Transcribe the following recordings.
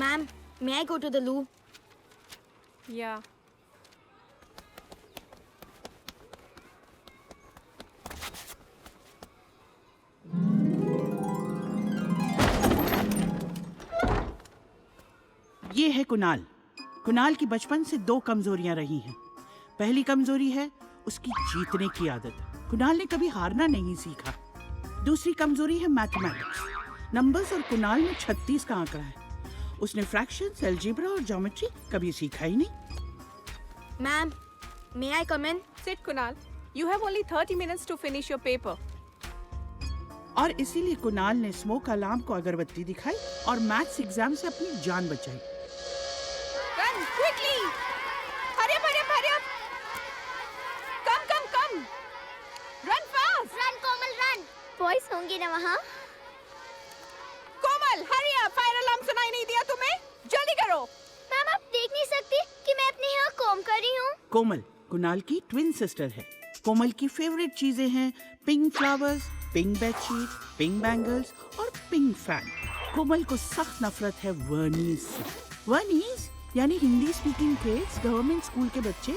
Ma'am, may I go to the loo? Yeah. ये है कुणाल। कुणाल की बचपन से 2 कमजोरियां रही हैं। पहली कमजोरी है उसकी जीतने की आदत। कुणाल ने कभी हारना नहीं सीखा। दूसरी कमजोरी है मैथमेटिक्स, नंबर्स, और कुणाल में 36 का आंकड़ा है। उसने फ्रैक्शंस, अलजेब्रा और ज्योमेट्री कभी सीखा ही नहीं। Ma'am, may I come in? Sit, Kunal. You have only 30 minutes to finish your paper. और इसीलिए कुणाल ने स्मोक अलार्म को अगरबत्ती दिखाई और मैथ्स एग्जाम से अपनी जान बचाई। Run quickly! Hurry up, hurry up, hurry up! Come, come, come! Run fast! Run, Komal, run! Boys होंगे ना वहाँ? कोमल, hurry up! Fire alarm सुनाई नहीं दिया तुम्हें? जल्दी करो! मैम आप देख नहीं सकती कि मैं अपने यहाँ कॉम कर रही हूँ? कोमल कुणाल की ट्विन सिस्टर है। कोमल की फेवरेट चीजें हैं pink flowers, pink bedsheet, pink bangles और पिंक फैन। कोमल को सख्त नफरत है वर्नीज से। वर्नीज यानी Hindi speaking kids, government school के बच्चे।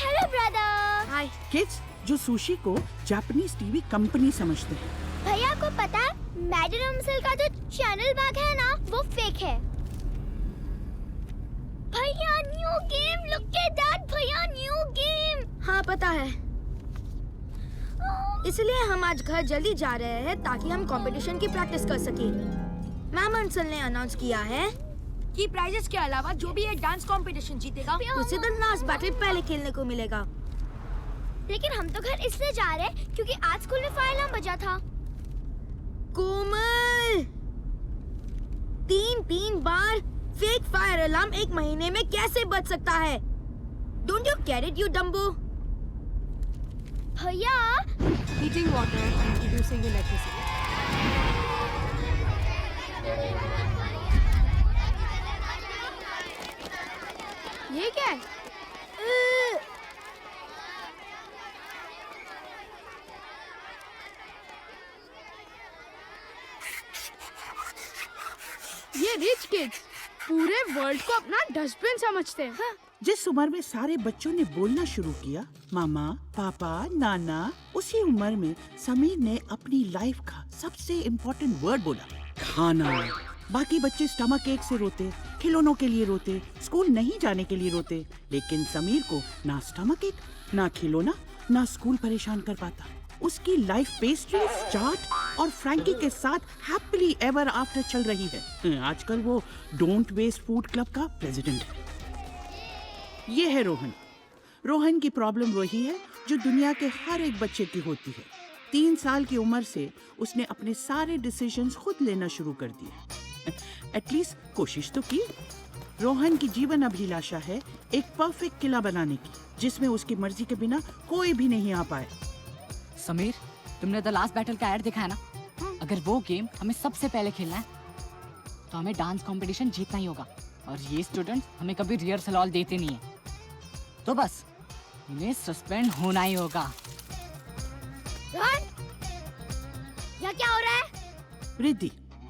Hello brother. Hi. किड्स जो सुशी को जापानीज टीवी कंपनी समझते हैं। भैया को पता है मैडम अमसल का जो चैनल बैग है ना वो फेक है। भैया new game, look at that भैया, न्यू गेम। हाँ पता है। इसलिए हम आज घर जल्दी जा रहे हैं ताकि हम कंपटीशन की प्रैक्टिस कर सकें। मैम अंसल ने अनाउंस किया है कि प्राइजेस के अलावा जो भी ये डांस कंपटीशन जीतेगा उसे द लास्ट बैटल पहले खेलने को मिलेगा। लेकिन हम तो घर इसलिए जा रहे हैं क्योंकि आज स्कूल में फायर अलार्म बजा था। कोमल, 3 बार फेक फायर अलार्म एक महीने में कैसे बच सकता है? Don't you get it, you Dumbo? भैया Heating water and reducing electricity. ये क्या है? ये रिच किड्स पूरे वर्ल्ड को अपना डस्टबिन समझते हैं। हाँ। जिस उम्र में सारे बच्चों ने बोलना शुरू किया, मामा, पापा, नाना, उसी उम्र में समीर ने अपनी लाइफ का सबसे इम्पोर्टेंट वर्ड बोला, खाना। बाकी बच्चे स्टमक एक से रोते, खिलौनों के लिए रोते, स्कूल नहीं जाने के लिए रोते, लेकिन समीर को ना स्टमक एक, ना खिलौना, ना स्कूल परेशान कर पाता। उसकी लाइफ पेस्ट्री, चाट और फ्रैंकी के साथ हैप्पीली एवर आफ्टर चल रही है। आजकल वो डोंट वेस्ट फूड क्लब का प्रेसिडेंट है। ये है रोहन। रोहन की प्रॉब्लम वही है जो दुनिया के हर एक बच्चे की होती है। 3 साल की उम्र से उसने अपने सारे डिसीजंस खुद लेना शुरू कर दिए। एटलीस्ट कोशिश तो की। रोहन की जीवन अभिलाषा है एक परफेक्ट किला बनाने की, जिसमें उसकी मर्जी के बिना कोई भी नहीं आ पाए। समीर, तुमने द लास्ट बैटल का ऐड देखा है ना? अगर वो गेम हमें सबसे पहले खेलना है तो हमें डांस कंपटीशन जीतना ही होगा। और ये स्टूडेंट्स हमें कभी रिहर्सल हॉल देते नहीं है, तो बस इन्हें सस्पेंड होना ही होगा। रोहन, यह क्या हो रहा है?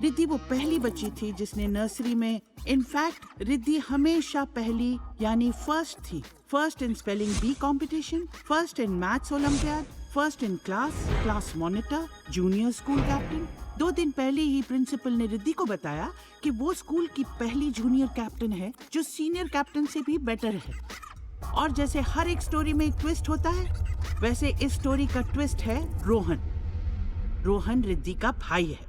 रिद्धि वो पहली बच्ची थी जिसने नर्सरी में, इनफैक्ट रिद्धि हमेशा पहली यानी फर्स्ट थी। First in spelling bee competition, first in maths olympiad, first in class monitor, junior school captain. 2 दिन पहले ही प्रिंसिपल ने रिद्धि को बताया कि वो स्कूल की पहली जूनियर कैप्टन है जो सीनियर कैप्टन से भी बेटर है। और जैसे हर एक स्टोरी में एक ट्विस्ट होता है, वैसे इस स्टोरी का ट्विस्ट है रोहन। रोहन रिद्धि का भाई है।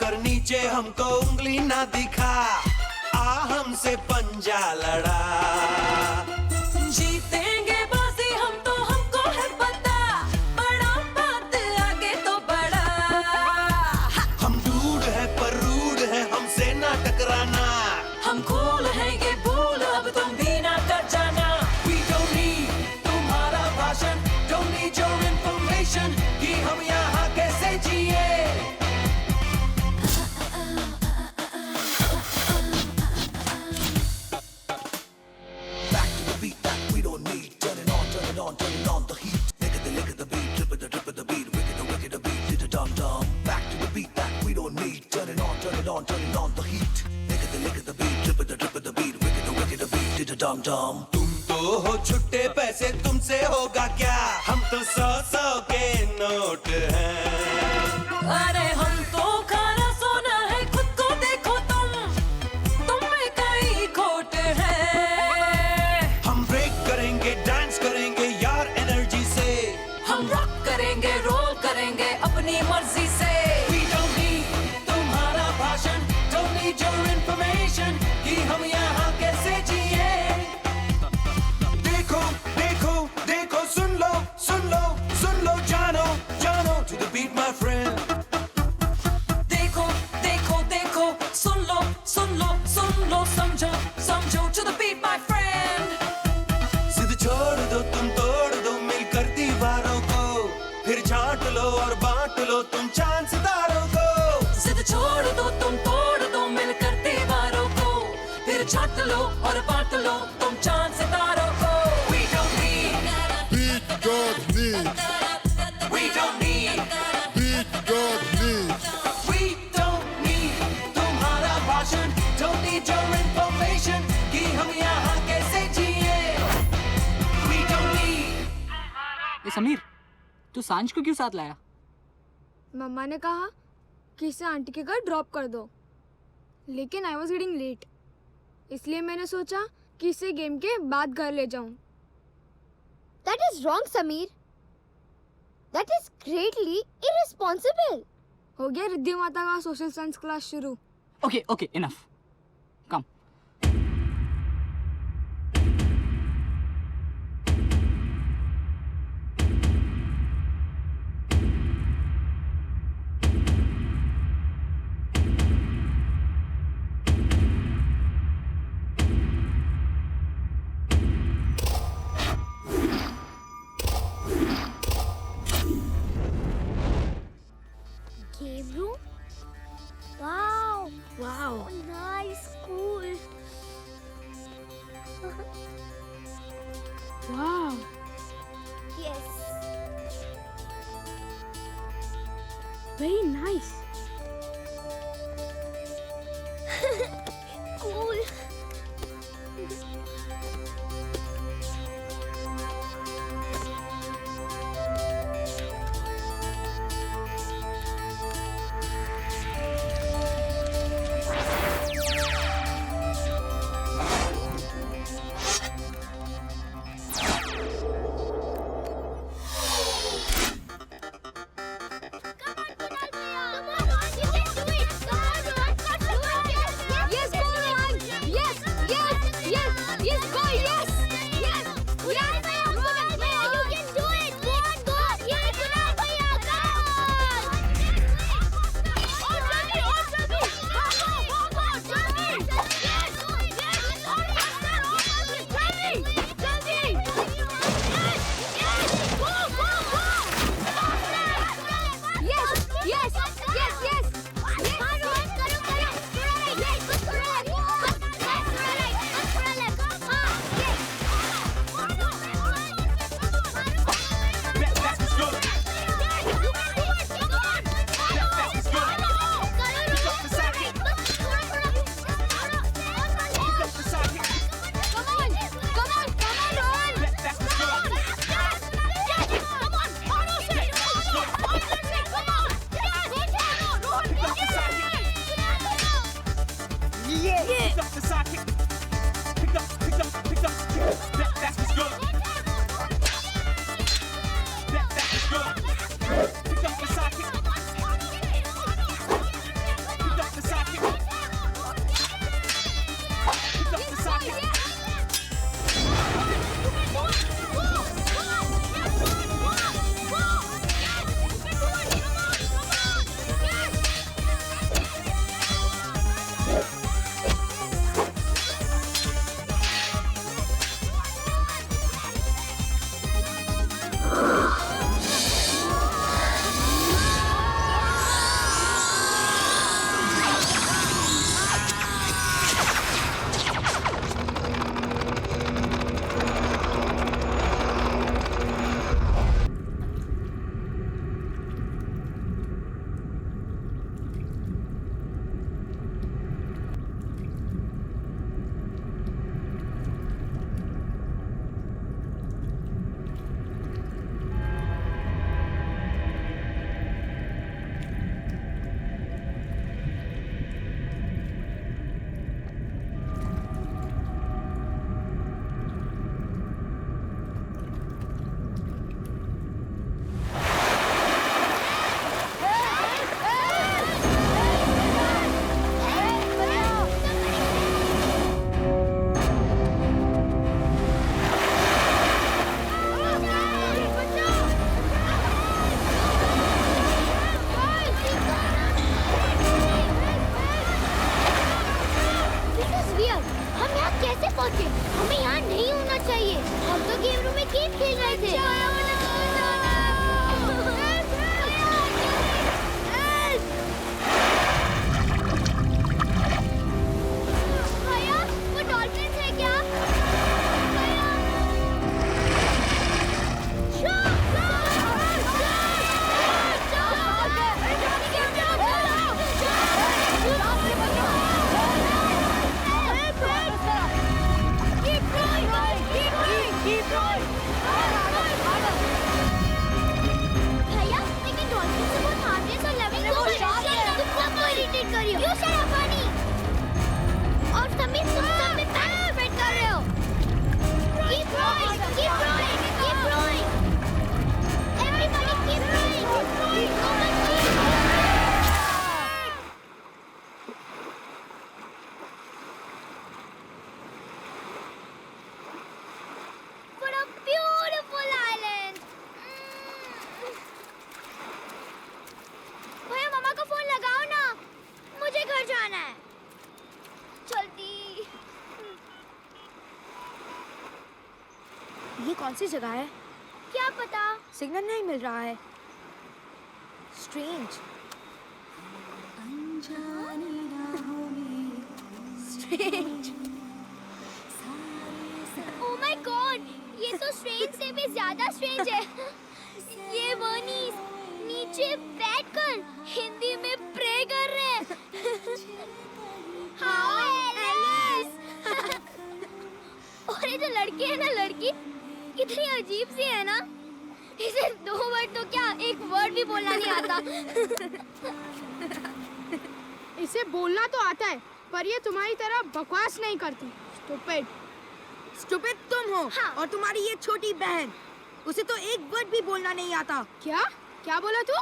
कर नीचे हमको उंगली ना दिखा, आ हमसे पंजा लड़ा। जीतेंगे बाजी हम तो, हमको है पता, बड़ा बात आगे तो बड़ा। हम डूड है पर रूड है, हमसे ना टकराना। हम कूल है ये भूल, अब तुम भी ना कर जाना। We don't need तुम्हारा भाषण, don't need your information, कि हम यहाँ कैसे जिए। तुम तो हो छुट्टे पैसे, तुमसे होगा क्या? हम तो 100 के नोट हैं। अरे हम तो खाना सोना है, खुद को देखो तुम में कई खोट है। हम ब्रेक करेंगे, डांस करेंगे यार एनर्जी से। हम रॉक करेंगे, रोल करेंगे अपनी मर्जी से। We don't need तुम्हारा भाषण, don't need your information, कि हम यहाँ कैसे जिए। देखो देखो देखो, सुन लो सुन लो सुन लो, जानो जानो to the beat my friend। देखो देखो देखो, सुन लो सुन लो सुन लो, समझो समझो to the beat my friend। जिद छोड़ दो तुम तोड़ दो मिलकर दीवारों को, फिर छांट लो और बांट लो तुम चांद सितारों को। जिद छोड़ दो तुम तोड़ दो मिलकर दीवारों को, फिर छांट लो और बांट लो तुम चांद सितारों को। We don't need Beat God needs. We don't need Beat God needs. We don't need तुम्हारा ए समीर, तू सांझ को क्यों साथ लाया? मम्मा ने कहा कि इसे आंटी के घर ड्रॉप कर दो, लेकिन आई वॉज गेटिंग लेट, इसलिए मैंने सोचा कि इसे गेम के बाद घर ले जाऊं। That is wrong, Sameer. That is greatly irresponsible. हो गया रिद्धि माता का सोशल साइंस क्लास शुरू। ओके ओके, इनफ, कम। Game room? Wow. Wow. Oh, nice. Cool. वाह, Yes. Very nice. Cool. Sameer तुम सब में पैनिक कर रहे हो। Keep rowing, keep rowing, keep rowing. Everybody keep rowing. Come on, keep rowing. What a beautiful island. भैया मामा को phone लगाओ ना, मुझे घर जाना है। जल्दी। ये कौन सी जगह है? क्या पता? सिग्नल नहीं मिल रहा है। Strange. Strange. Oh my God, ये तो स्ट्रेंज से भी ज्यादा स्ट्रेंज है। ये वनीस नीचे बैठकर हिंदी में प्रे कर रहे हैं। How Alice. और ये जो लड़की है ना, लड़की कितनी अजीब सी है ना। इसे 2 वर्ड तो क्या, 1 वर्ड भी बोलना नहीं आता। इसे बोलना तो आता है, पर ये तुम्हारी तरह बकवास नहीं करती। स्टूपिड। स्टूपिड तुम हो। हाँ। और तुम्हारी ये छोटी बहन, उसे तो 1 वर्ड भी बोलना नहीं आता। क्या क्या बोला तू?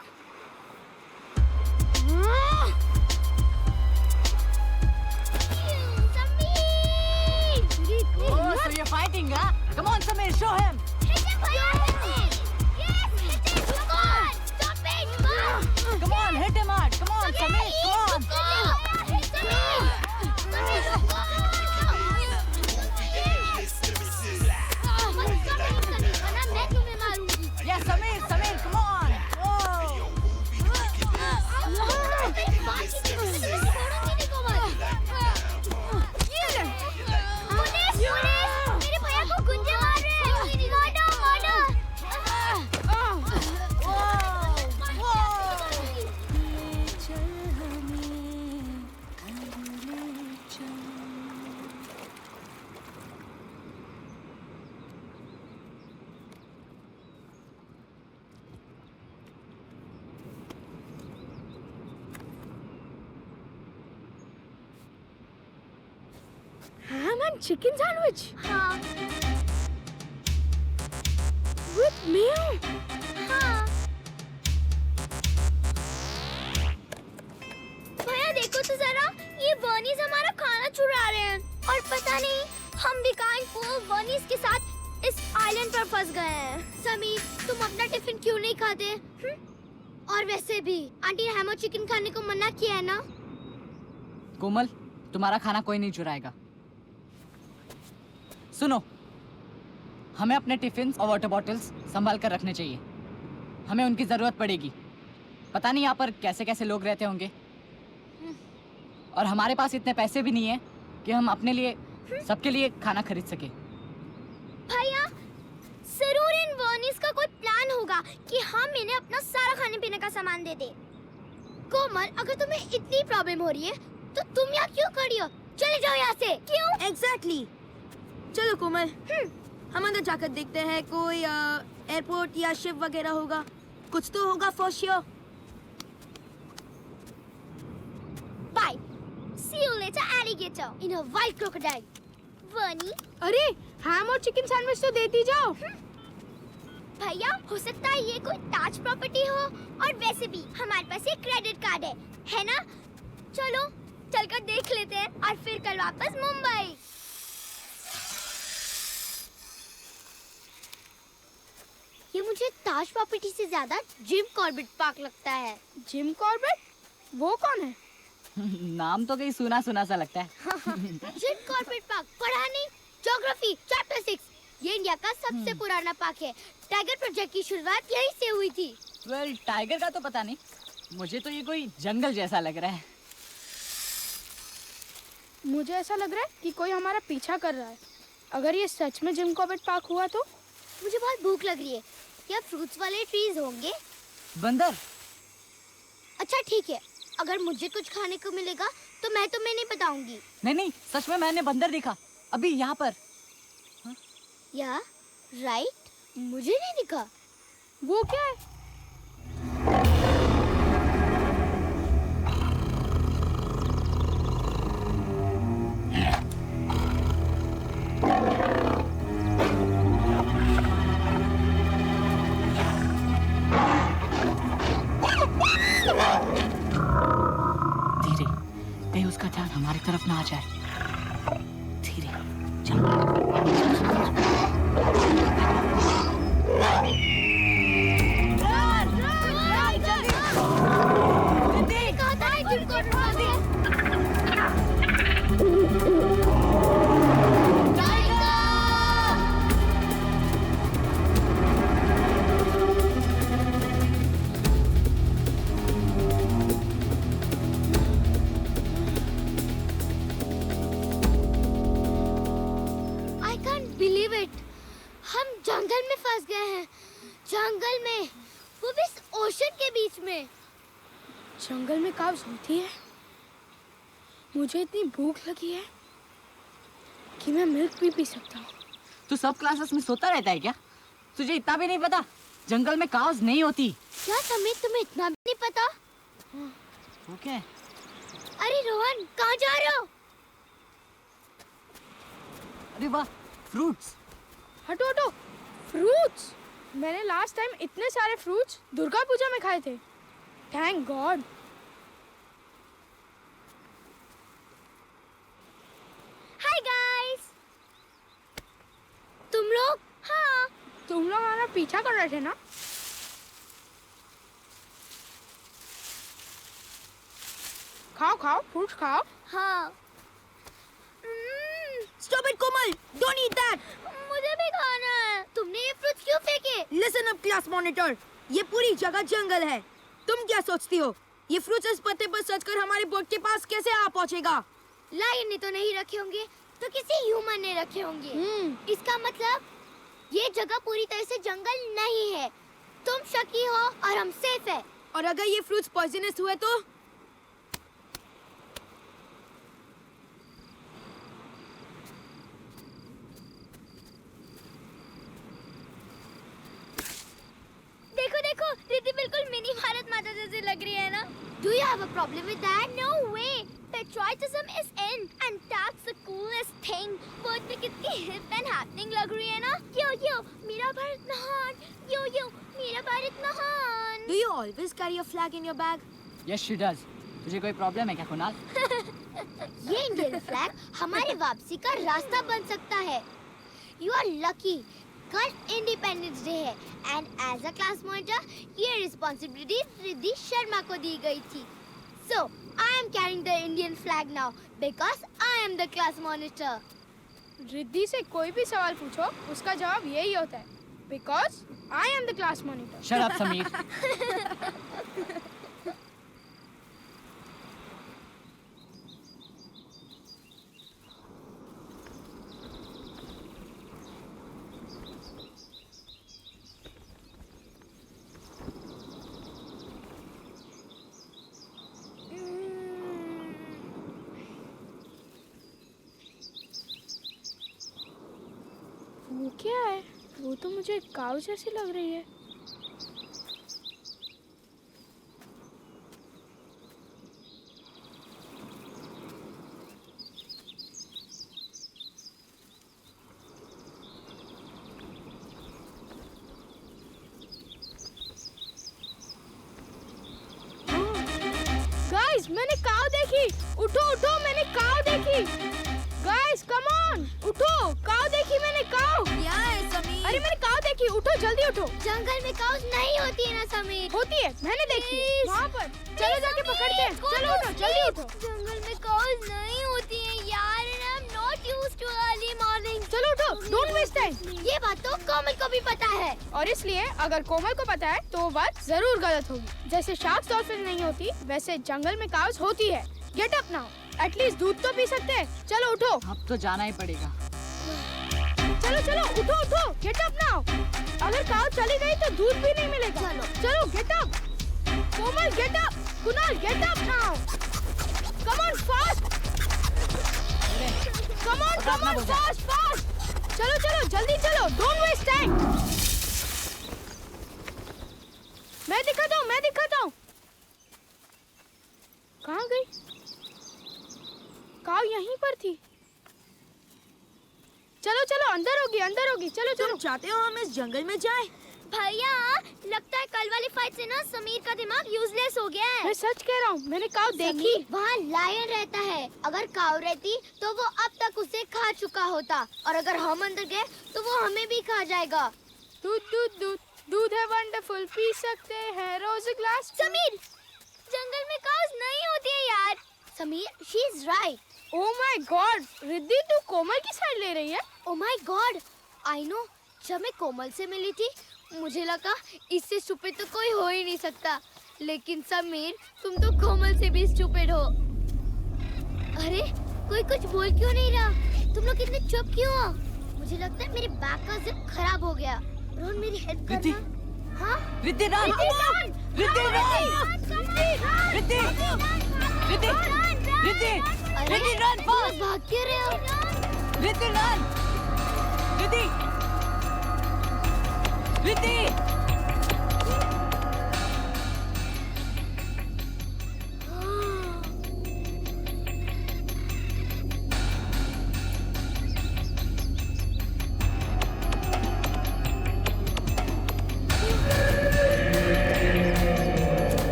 Oh, so you're fighting, huh? Come on, Samir, show him. Hit him, भैया, hit him. Yes, hit him. Come on. Stop it. Come. Come on, hit him hard. Come on, Samir, come on. Hit Samir. Samir, go. वरना मैं तुम्हें मारूंगी। Yes, Samir, Samir, come on. Oh. बाकी की मुझे तुम्हें छोड़ूंगी नहीं, कोमल। पुलिस, मेरे भैया को गुंजे मार रहे हैं। Ham and chicken sandwich हाँ, with mayo. हाँ। भैया देखो तो जरा, ये वर्नीस हमारा खाना चुरा रहे हैं और पता नहीं हम भी काइंड को वर्नीस के साथ इस आइलैंड पर फंस गए हैं। समीर, तुम अपना टिफिन क्यों नहीं खाते? और वैसे भी आंटी ने हैम और चिकन खाने को मना किया है ना। कोमल, तुम्हारा खाना कोई नहीं चुराएगा। सुनो, हमें अपने टिफिन और वाटर बॉटल्स संभाल कर रखने चाहिए। हमें उनकी जरूरत पड़ेगी। पता नहीं यहाँ पर कैसे कैसे लोग रहते होंगे, और हमारे पास इतने पैसे भी नहीं है कि हम अपने लिए सबके लिए खाना खरीद सके। भैया, जरूर इन वर्नीस का कोई प्लान होगा कि हम इन्हें अपना सारा खाने पीने का सामान दे दें। कोमल, अगर तुम्हें इतनी प्रॉब्लम हो रही है तो तुम यहाँ क्यों खड़ी हो? चले जाओ यहाँ से। क्यों? एग्जैक्टली। चलो कोमल, हम अंदर जाकर देखते हैं। कोई एयरपोर्ट या शिप वगैरह होगा, कुछ तो होगा for sure. Bye. See you later, alligator in a white crocodile. वर्नी, अरे हैम और चिकन सैंडविच तो देती जाओ। भैया, हो सकता है ये कोई ताज प्रॉपर्टी हो, और वैसे भी हमारे पास एक क्रेडिट कार्ड है ना? चलो चलकर देख लेते हैं और फिर कल वापस मुंबई। ये मुझे ताज प्रॉपर्टी से ज्यादा जिम कॉर्बेट पार्क लगता है। Jim Corbett? वो कौन है? नाम तो कहीं सुना सुना सा लगता है। जिम कॉर्बेट पार्क पढ़ा नहीं? Geography chapter 6। ये इंडिया का सबसे पुराना पार्क है। टाइगर प्रोजेक्ट की शुरुआत यहीं से हुई थी। वेल, टाइगर का तो पता नहीं, मुझे तो ये कोई जंगल जैसा लग रहा है। मुझे ऐसा लग रहा है कि कोई हमारा पीछा कर रहा है। अगर ये सच में जिम कॉर्बेट पार्क हुआ तो? मुझे बहुत भूख लग रही है। क्या फ्रूट्स वाले ट्रीज होंगे? बंदर? अच्छा ठीक है, अगर मुझे कुछ खाने को मिलेगा तो मैं तुम्हें नहीं बताऊंगी। नहीं नहीं, सच में मैंने बंदर देखा अभी यहाँ पर। या राइट, मुझे नहीं दिखा। वो क्या है? हमारी तरफ ना आ जाए। धीरे चलो। I can't believe it. हम जंगल में फंस गए हैं। जंगल में, वो भी इस ओशन के बीच में। जंगल में काव्स होती है। मुझे इतनी भूख लगी है कि मैं मिल्क भी पी सकता हूँ। तू सब क्लासेस में सोता रहता है क्या? तुझे इतना भी नहीं पता जंगल में काउस नहीं होती? क्या समीर, तुम्हें इतना भी नहीं पता? ओके। अरे रोहन, कहाँ जा रहे हो? अरे वाह, फ्रूट्स। हटो हटो, फ्रूट्स। मैंने लास्ट टाइम इतने सारे फ्रूट्स दुर्गा पूजा में खाए थे। Thank God. Hi guys. तुम लोग? हाँ। तुम लोग हमारा पीछा कर रहे थे ना? खाओ खाओ, फ्रूट्स खाओ। हाँ। Stop it, Komal! Don't eat that! मुझे भी खाना है। तुमने ये फ्रूट्स क्यों फेंके? Listen up, class monitor. ये पूरी जगह जंगल है। तुम क्या सोचती हो? ये फ्रूट्स इस पत्ते पर सचकर हमारे बोर्ड के पास कैसे आ पहुंचेगा? लायन ने तो नहीं रखे होंगे, तो किसी ह्यूमन ने रखे होंगे। इसका मतलब ये जगह पूरी तरह से जंगल नहीं है। तुम शकी हो और हम सेफ है। और अगर ये फ्रूट्स पॉइजनस हुए तो? देखो देखो, रिद्धि बिल्कुल मिनी भारत माता जैसी लग रही है ना? Do you have a problem with that? No way. Patriotism is in, and that's the coolest thing. Bird में कितनी hip and happening लग रही है ना? Yo yo, मेरा भारत महान. Yo yo, मेरा भारत महान. Do you always carry a flag in your bag? Yes she does. तुझे कोई प्रॉब्लम है क्या कुणाल? ये इंडियन फ्लैग हमारे वापसी का रास्ता बन सकता है। You are lucky. कल इंडिपेंडेंस डे है and as a class monitor ये रिस्पॉन्सिबिलिटी रिद्धि शर्मा को दी गई थी। So I am carrying the Indian flag now because I am the class monitor. Riddhi से कोई भी सवाल पूछो, उसका जवाब यही होता है, because I am the class monitor. Shut up Sameer. वो क्या है? वो तो मुझे काऊ जैसी लग रही है। गाइस, मैंने काऊ देखी। उठो उठो, मैंने काऊ देखी। गाइस कम ऑन, उठो, काऊ देखी मैंने, काऊ। क्या है समीर? अरे मैंने काऊ देखी, उठो जल्दी उठो। जंगल में काउस नहीं होती है ना समीर? होती है, मैंने देखी है वहाँ पर। चलो जाके पकड़ते हैं। चलो उठो, जल्दी उठो। जंगल में काउस नहीं होती है यार, and I'm not used to early morning. चलो उठो, डोंट वेस्ट टाइम। ये बात तो कोमल को भी पता है। और इसलिए अगर कोमल को पता है तो वो बात जरूर गलत होगी। जैसे शार्क्स डॉल्फिन नहीं होती, वैसे जंगल में काउस होती है। गेट अप नाउ, एटलीस्ट दूध तो पी सकते हैं। चलो उठो। अब तो जाना ही पड़ेगा। चलो चलो उठो उठो, गेट अप नाउ। अगर काऊ चली गई तो दूध भी नहीं मिलेगा। चलो। चलो get up. Komal get up, Kunal get up now. Come on fast, come on fast fast. चलो चलो जल्दी चलो, डोंट वेस्ट टाइम। मैं दिखाता हूँ। कहाँ गई? काऊ यहीं पर थी। चलो चलो, अंदर होगी। चलो चलो। तुम चाहते हो हम इस जंगल में जाएं? भैया लगता है कल वाली फाइट से ना समीर का दिमाग यूजलेस हो गया है। मैं सच कह रहा हूँ, मैंने काऊ देखी। वहाँ लायन रहता है, अगर काऊ रहती तो वो अब तक उसे खा चुका होता, और अगर हम अंदर गए तो वो हमें भी खा जाएगा। दूध दूध दूध दूध है वंडरफुल, पी सकते हैं रोज ग्लास। समीर, जंगल में काउस नहीं होती है यार। Sameer, she is right. Oh my God, Riddhi तू कोमल की साइड ले रही है? Oh my God, I know. जब मैं कोमल से मिली थी मुझे लगा इससे स्टूपिड तो कोई हो ही नहीं सकता, लेकिन समीर तुम तो कोमल से भी स्टूपिड हो। अरे कोई कुछ बोल क्यों नहीं रहा? तुम लोग इतने चुप क्यों हो? मुझे लगता है मेरे बैग का जिप खराब हो गया। रोहन मेरी हेल्प करना। हाँ? Riddhi run! Riddhi Riddhi run fast! भाग क्यों रहे हो? Riddhi run! Riddhi! Riddhi!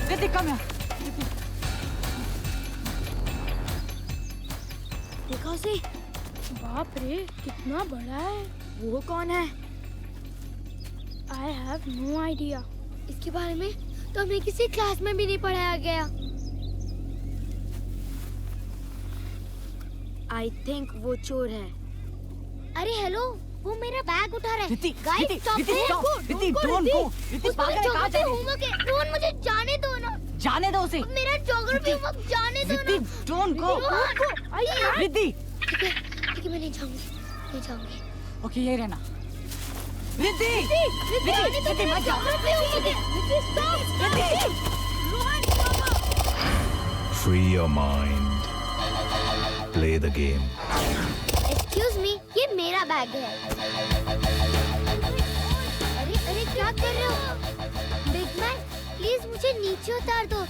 Riddhi come here. देखा उसे? बाप रे, कितना बड़ा है। वो कौन है? I have no idea. इसके बारे में तो हमें किसी क्लास में भी नहीं पढ़ाया गया। आई थिंक वो चोर है। अरे हेलो, वो मेरा बैग उठा रहा है। Riddhi, Guys, Riddhi, stop Riddhi, it. stop. Riddhi, don't go. Riddhi, उसमें पागल है, कहाँ जा ज्योग्राफी रही है? होमवर्क है। रोहन, मुझे जाने दो ना। जाने दो उसे। मेरा ज्योग्राफी होमवर्क जाने दो रिद्धि, ना। don't go. रोहन, रिद्धि, ठीक है, मैं नहीं जाऊंगी, नहीं जाऊंगी। ओके ये रहना। रिद्धि, जाने दो, रिद्धि मेरा मत जाओ। ज्योग्राफी होमवर्क है। Stop, Riddhi. Free your mind. Play the game. Excuse me, ये मेरा बैग है। अरे अरे क्या कर रहे हो? बिग मैन, प्लीज मुझे नीचे उतार दो।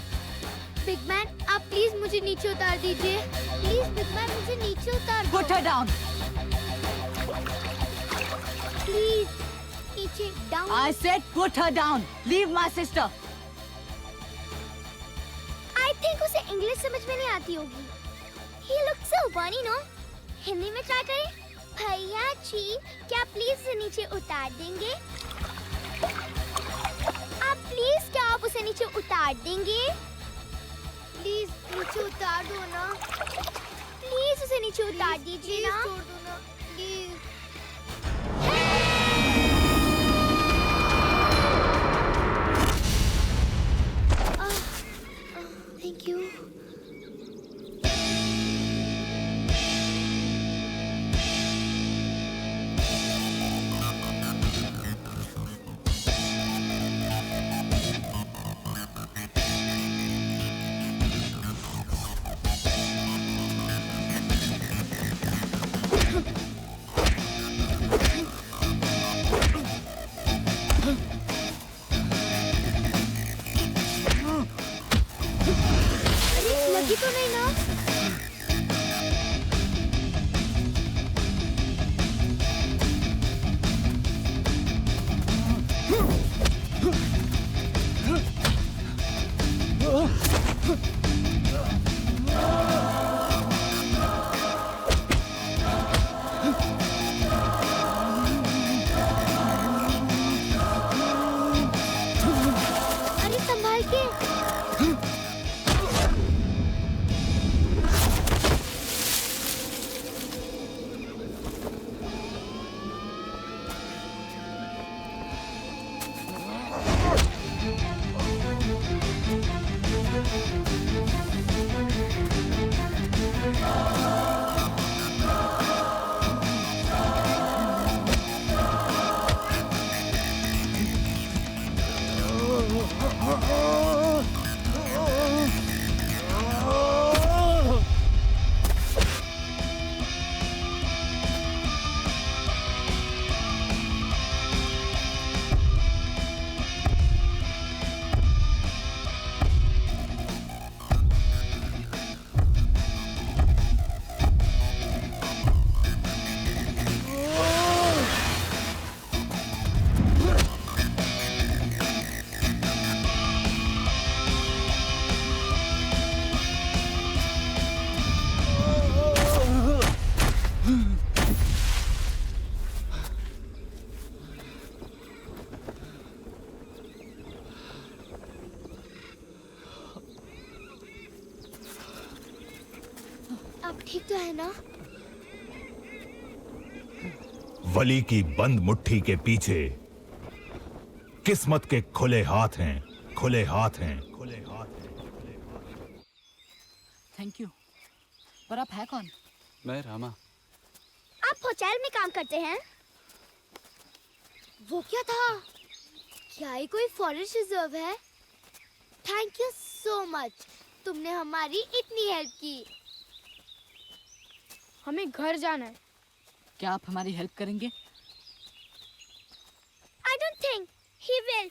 बिग मैन, आप प्लीज मुझे नीचे उतार दीजिए। प्लीज बिग मैन, मुझे नीचे उतार दो। Put her down. प्लीज नीचे down. I said put her down. Leave my sister. I think उसे इंग्लिश समझ में नहीं आती होगी। He looks so funny, no? Hindi में ट्राई करें। भैया जी, क्या प्लीज उसे नीचे उतार देंगे? आप प्लीज क्या आप उसे नीचे उतार देंगे? प्लीज नीचे उतार दो ना। प्लीज उसे नीचे उतार दीजिए ना। छोड़ दो ना, प्लीज। Thank you. आप ठीक तो है ना? वली की बंद मुट्ठी के पीछे किस्मत के खुले हाथ हैं, खुले हाथ हैं, खुले हाथ हैं। Thank you. पर आप है कौन? मैं रामा। आप होटल में काम करते हैं? वो क्या था? क्या ये कोई फॉरेस्ट रिजर्व है? थैंक यू सो मच, तुमने हमारी इतनी हेल्प की। हमें घर जाना है। क्या आप हमारी हेल्प करेंगे? I don't think he will.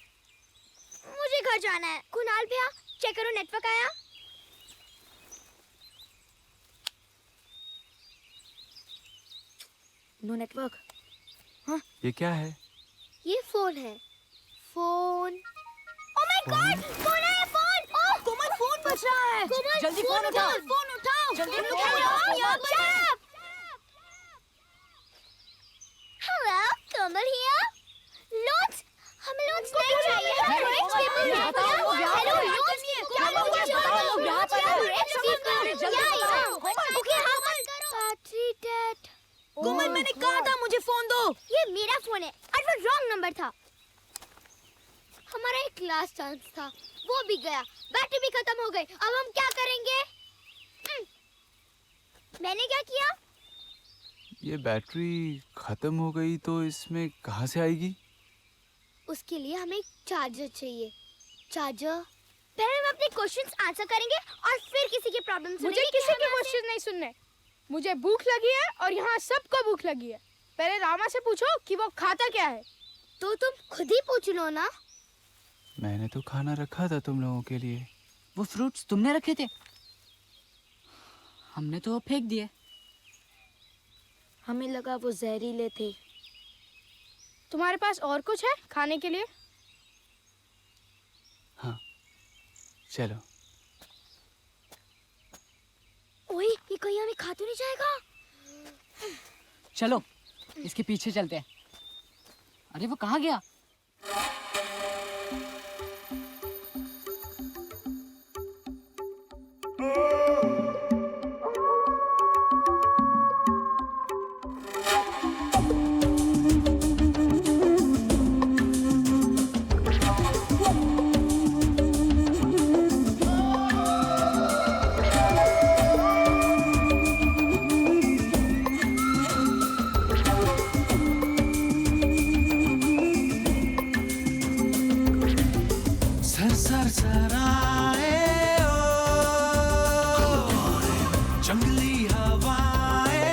मुझे घर जाना है। कुणाल भैया, चेक करो नेटवर्क आया? No network. ये क्या है? ये फोन है। Phone. Oh my God! Phone है, फोन! ओह, कोमल फोन बज रहा है। कोमल, जल्दी फोन उठाओ। फोन उठाओ। जल्दी फोन उठाओ। उठाओ। यहाँ पर है। Hello, Komal here. लोन्स? हमें लोन्स नहीं चाहिए। हम rich people हैं। बताओ, वो यहाँ Hello, पर है। लोन्स? क्या बताओ, लोन्स बताओ, चाहिए? वो यहाँ पर है। Rich people. जल्दी Yeah, बताओ। yeah. Okay, हाँ, बैटरी डेड। कोमल मैंने कहा था मुझे फोन दो। ये मेरा फोन है और वो रॉन्ग नंबर था। हमारा एक लास्ट चांस था, वो भी गया। बैटरी भी खत्म हो गई। अब हम क्या करेंगे? मैंने क्या किया? ये बैटरी खत्म हो गई तो इसमें कहाँ से आएगी? उसके लिए हमें एक चार्जर चाहिए। चार्जर? पहले हम अपने क्वेश्चंस आंसर करेंगे और फिर किसी की प्रॉब्लम सुनेंगे। मुझे किसी के क्वेश्चन नहीं सुनने। मुझे भूख लगी है और यहाँ सबको भूख लगी है। पहले रामा से पूछो कि वो खाता क्या है। तो तुम खुद ही पूछ लो ना। मैंने तो खाना रखा था तुम लोगों के लिए। वो फ्रूट्स तुमने रखे थे? हमने तो फेंक दिए। हमें लगा वो जहरीले थे। तुम्हारे पास और कुछ है खाने के लिए? हाँ, चलो। ओए, ये कहीं हमें खा तो नहीं जाएगा? चलो इसके पीछे चलते हैं। अरे वो कहाँ गया? जंगली हवाएं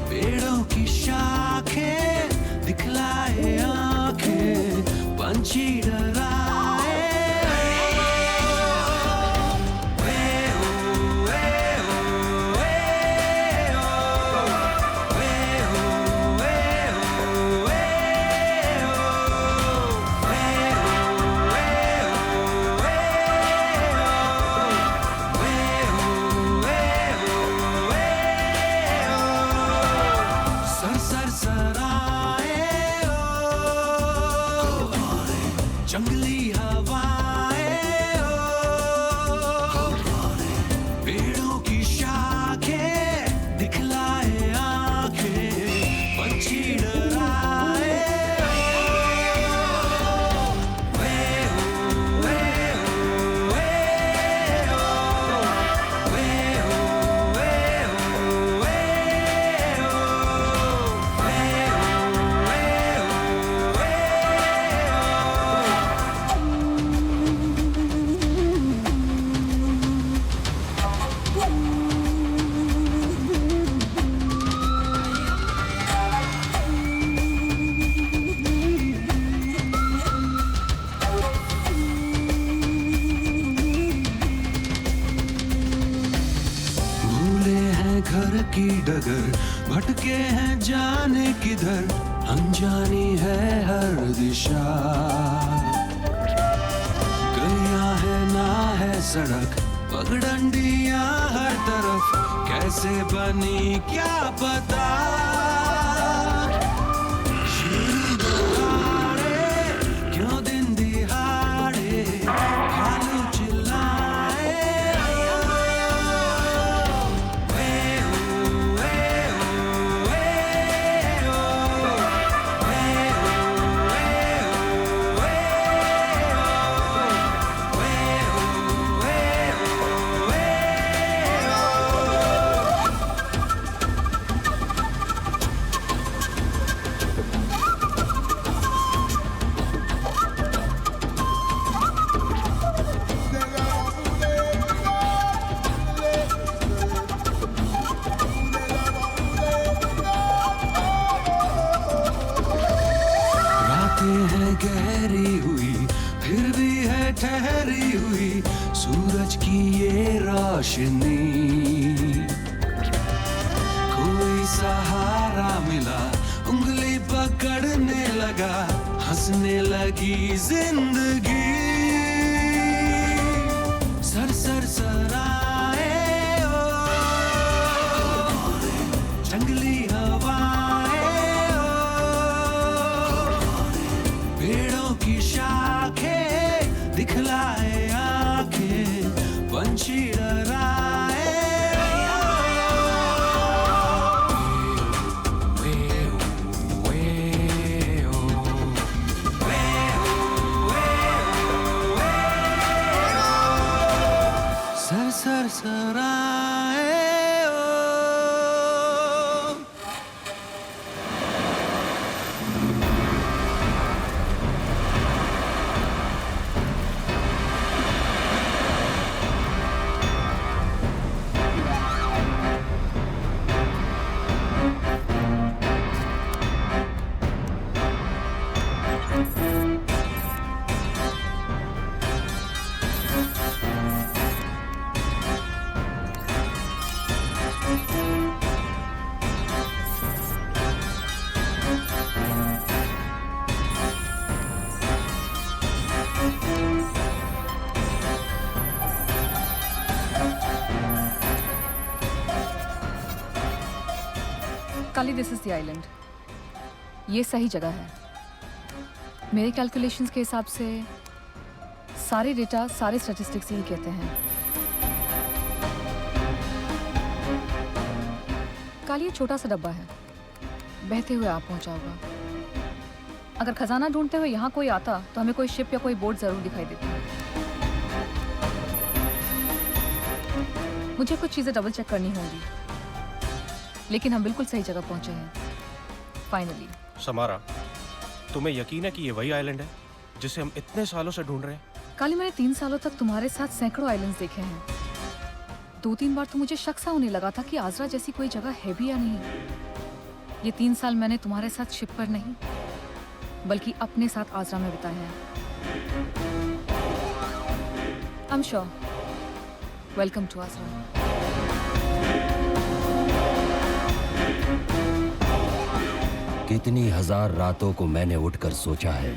पेड़ों की शाखें दिखलाए आंखें पंछी डराए जंगली हवाएं पेड़ों की शाखें दिखलाए आंखें पंछी डराए घर की डगर भटके हैं जाने किधर अनजानी है हर दिशा गलियां है ना है सड़क पगडंडियां हर तरफ कैसे बनी क्या पता क्यों दिन दिहाड़े भालू चिल्लाए ठहरी हुई सूरज की ये रोशनी, कोई सहारा मिला, उंगली पकड़ने लगा, हंसने लगी जिंदगी। सर सर सराए ओ, जंगली हवाएं ओ, पेड़ों की शाखें दिखलाए आंखें, पंछी डराए सर सराए ओ। काली, दिस इज द आइलैंड। ये सही जगह है। मेरे कैलकुलेशंस के हिसाब से सारे डेटा, सारे स्टैटिस्टिक्स यही कहते हैं। काली, ये छोटा सा डब्बा है, बहते हुए आप पहुंचा होगा। अगर खजाना ढूंढते हुए यहाँ कोई आता तो हमें कोई शिप या कोई बोट जरूर दिखाई देती। मुझे कुछ चीजें डबल चेक करनी होंगी, लेकिन हम बिल्कुल सही जगह पहुंचे हैं फाइनली। समारा, तुम्हें यकीन है कि ये वही आइलैंड है जिसे हम इतने सालों से ढूंढ रहे हैं? काली, मैंने 3 सालों तक तुम्हारे साथ सैकड़ों आइलैंड्स देखे हैं। 2-3 बार तो मुझे शक सा होने लगा था कि आजरा जैसी कोई जगह है भी या नहीं। ये 3 साल मैंने तुम्हारे साथ शिप पर नहीं बल्कि अपने साथ आजरा में बिताए हैं। I am sure. Welcome to Azra. कितनी हजार रातों को मैंने उठकर सोचा है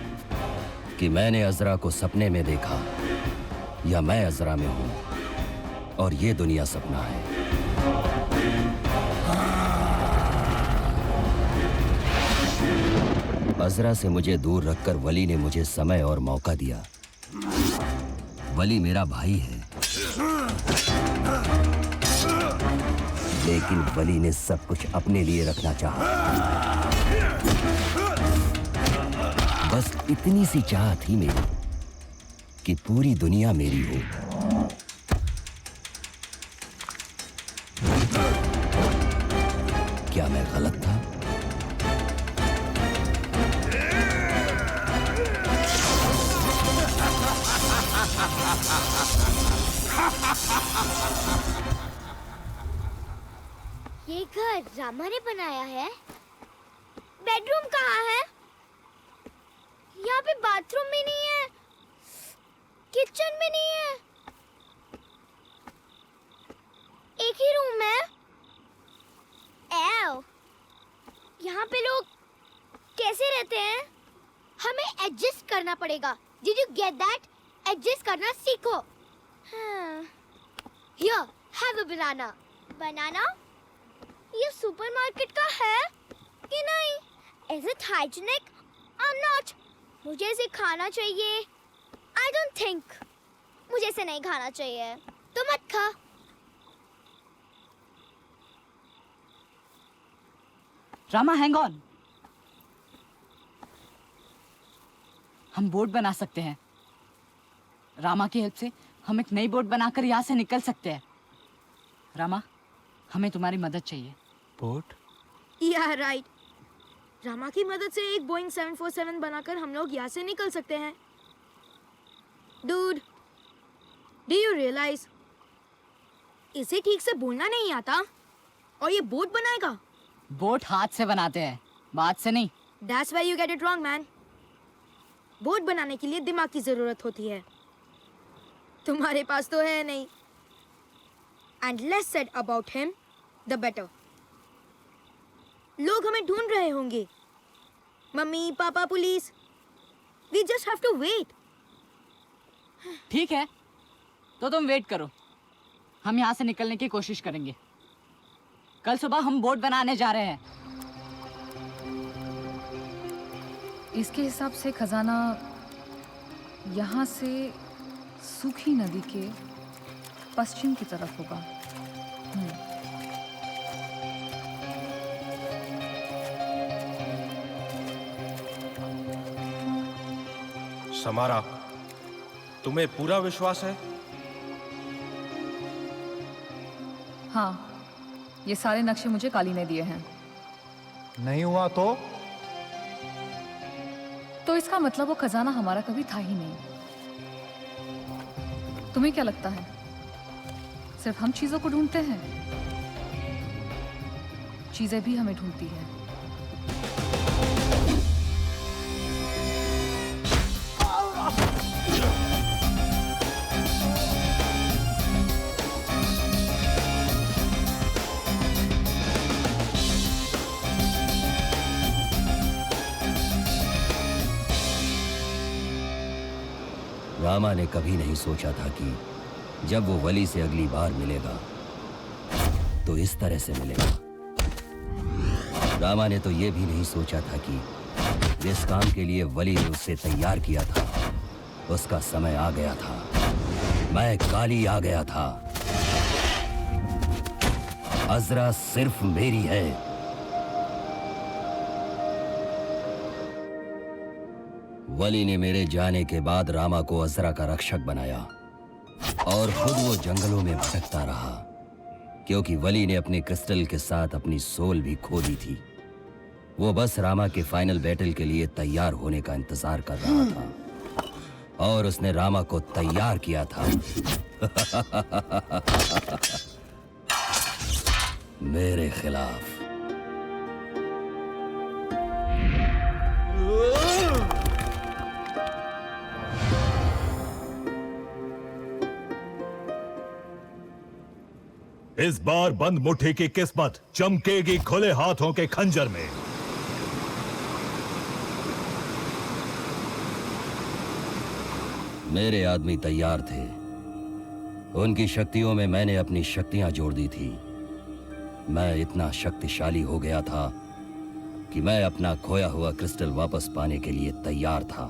कि मैंने अजरा को सपने में देखा या मैं अजरा में हूं और ये दुनिया सपना है। अजरा से मुझे दूर रखकर वली ने मुझे समय और मौका दिया। वली मेरा भाई है, लेकिन वली ने सब कुछ अपने लिए रखना चाहा। बस इतनी सी चाह थी मेरी कि पूरी दुनिया मेरी हो। क्या मैं गलत था? ये घर रामा ने बनाया है। बेडरूम कहाँ है? यहाँ पे बाथरूम भी नहीं है, किचन भी नहीं है, एक ही रूम है। एव, यहाँ पे लोग कैसे रहते हैं? हमें एडजस्ट करना पड़ेगा। Did you get that? Adjust करना सीखो। Here, have a banana. Banana? ये सुपरमार्केट का है कि नहीं? Is it hygienic? I'm not. मुझे इसे खाना चाहिए। I don't think. मुझे इसे नहीं खाना चाहिए। तो मत खा। Rama, hang on. हम बोट बना सकते हैं। रामा की हेल्प से हम एक नई बोट बनाकर यहाँ से निकल सकते हैं। रामा, हमें तुम्हारी मदद चाहिए। बोट? या राइट। रामा की मदद से एक बोइंग 747 बनाकर हम लोग यहाँ से निकल सकते हैं। डूड, डू यू रियलाइज इसे ठीक से बोलना नहीं आता और ये बोट बनाएगा? बोट हाथ से बनाते हैं, बात से नहीं। That's why you get it wrong, man. Boat बनाने के लिए दिमाग की जरूरत होती है। तुम्हारे पास तो है नहीं। And less said about him the better. लोग हमें ढूंढ रहे होंगे, मम्मी पापा police. We just have to wait. ठीक है, तो तुम वेट करो, हम यहाँ से निकलने की कोशिश करेंगे। कल सुबह हम बोट बनाने जा रहे हैं। इसके हिसाब से खजाना यहाँ से सूखी नदी के पश्चिम की तरफ होगा। समारा, तुम्हें पूरा विश्वास है? हाँ, ये सारे नक्शे मुझे काली ने दिए हैं। नहीं हुआ तो इसका मतलब वो खजाना हमारा कभी था ही नहीं। तुम्हें क्या लगता है सिर्फ हम चीजों को ढूंढते हैं? चीजें भी हमें ढूंढती हैं। रामा ने कभी नहीं सोचा था कि जब वो वली से अगली बार मिलेगा तो इस तरह से मिलेगा। रामा ने तो ये भी नहीं सोचा था कि जिस काम के लिए वली ने उससे तैयार किया था उसका समय आ गया था। मैं काली आ गया था। अजरा सिर्फ मेरी है। वली ने मेरे जाने के बाद रामा को अजरा का रक्षक बनाया और खुद वो जंगलों में भटकता रहा, क्योंकि वली ने अपने क्रिस्टल के साथ अपनी सोल भी खो दी थी। वो बस रामा के फाइनल बैटल के लिए तैयार होने का इंतजार कर रहा था और उसने रामा को तैयार किया था मेरे खिलाफ। इस बार बंद मुट्ठी की किस्मत चमकेगी खुले हाथों के खंजर में। मेरे आदमी तैयार थे। उनकी शक्तियों में मैंने अपनी शक्तियां जोड़ दी थी। मैं इतना शक्तिशाली हो गया था कि मैं अपना खोया हुआ क्रिस्टल वापस पाने के लिए तैयार था।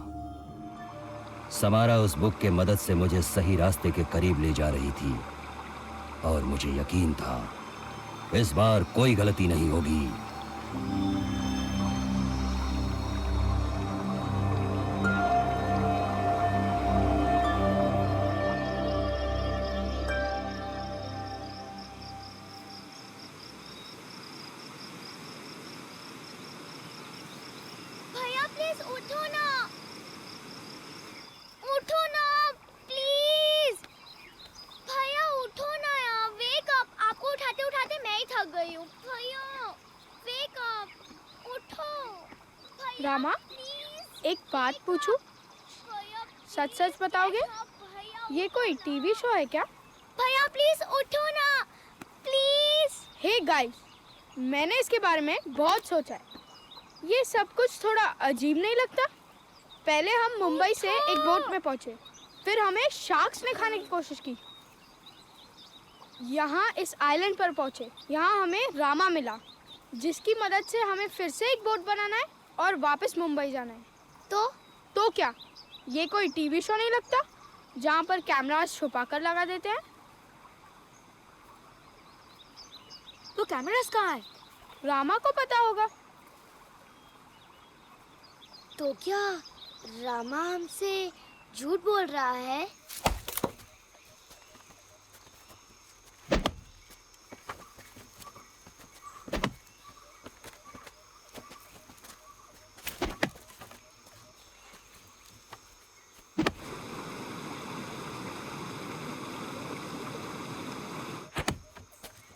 समारा उस बुक के मदद से मुझे सही रास्ते के करीब ले जा रही थी और मुझे यकीन था इस बार कोई गलती नहीं होगी। भैया प्लीज उठो ना, उठो ना प्लीज। भैया उठो ना यार, वेक अप। आपको उठाते उठाते मैं ही थक गई हूँ। भैया वेक अप, उठो भैया। रामा, प्लीज एक बात पूछूं? सच सच बताओगे? ये कोई टीवी शो है क्या? भैया प्लीज उठो ना, प्लीज। हे गाइस, मैंने इसके बारे में बहुत सोचा है। ये सब कुछ थोड़ा अजीब नहीं लगता? पहले हम मुंबई से एक बोट में पहुंचे, फिर हमें शार्क्स ने खाने की कोशिश की। यहाँ इस आइलैंड पर पहुंचे, यहाँ हमें रामा मिला, जिसकी मदद से हमें फिर से एक बोट बनाना है और वापस मुंबई जाना है। तो क्या ये कोई टीवी शो नहीं लगता जहाँ पर कैमरास छुपा कर लगा देते हैं? तो कैमरास कहाँ है? रामा को पता होगा। तो क्या रामा हमसे झूठ बोल रहा है?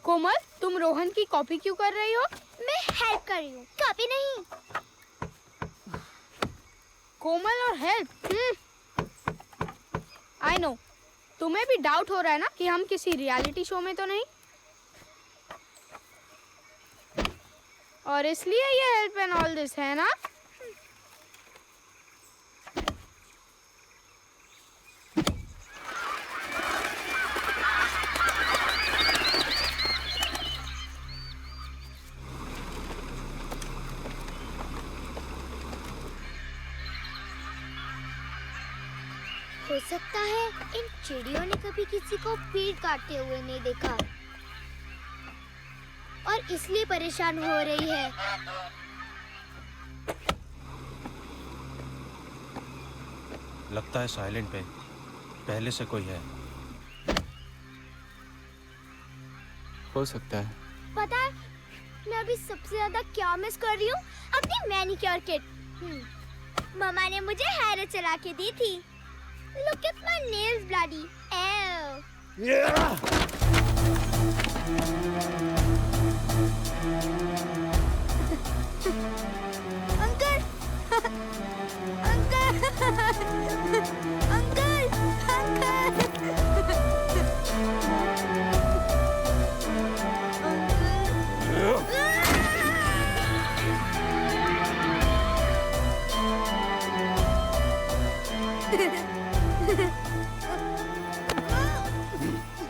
कोमल, तुम रोहन की कॉपी क्यों कर रही हो? मैं हेल्प कर रही हूँ, कॉपी नहीं। कोमल और हेल्प, आई नो। तुम्हें भी डाउट हो रहा है ना कि हम किसी रियलिटी शो में तो नहीं, और इसलिए ये हेल्प एंड ऑल दिस है ना? हो सकता है इन चिड़ियों ने कभी किसी को पेड़ काटते हुए नहीं देखा और इसलिए परेशान हो रही है। लगता है साइलेंट पे पहले से कोई है। हो सकता है। पता है मैं अभी सबसे ज्यादा क्या मिस कर रही हूँ? अपनी मैनिक्योर किट। मम्मा ने मुझे हेयर चला के दी थी। Look at my nails, bloody. Ew. Uncle, uncle, uncle,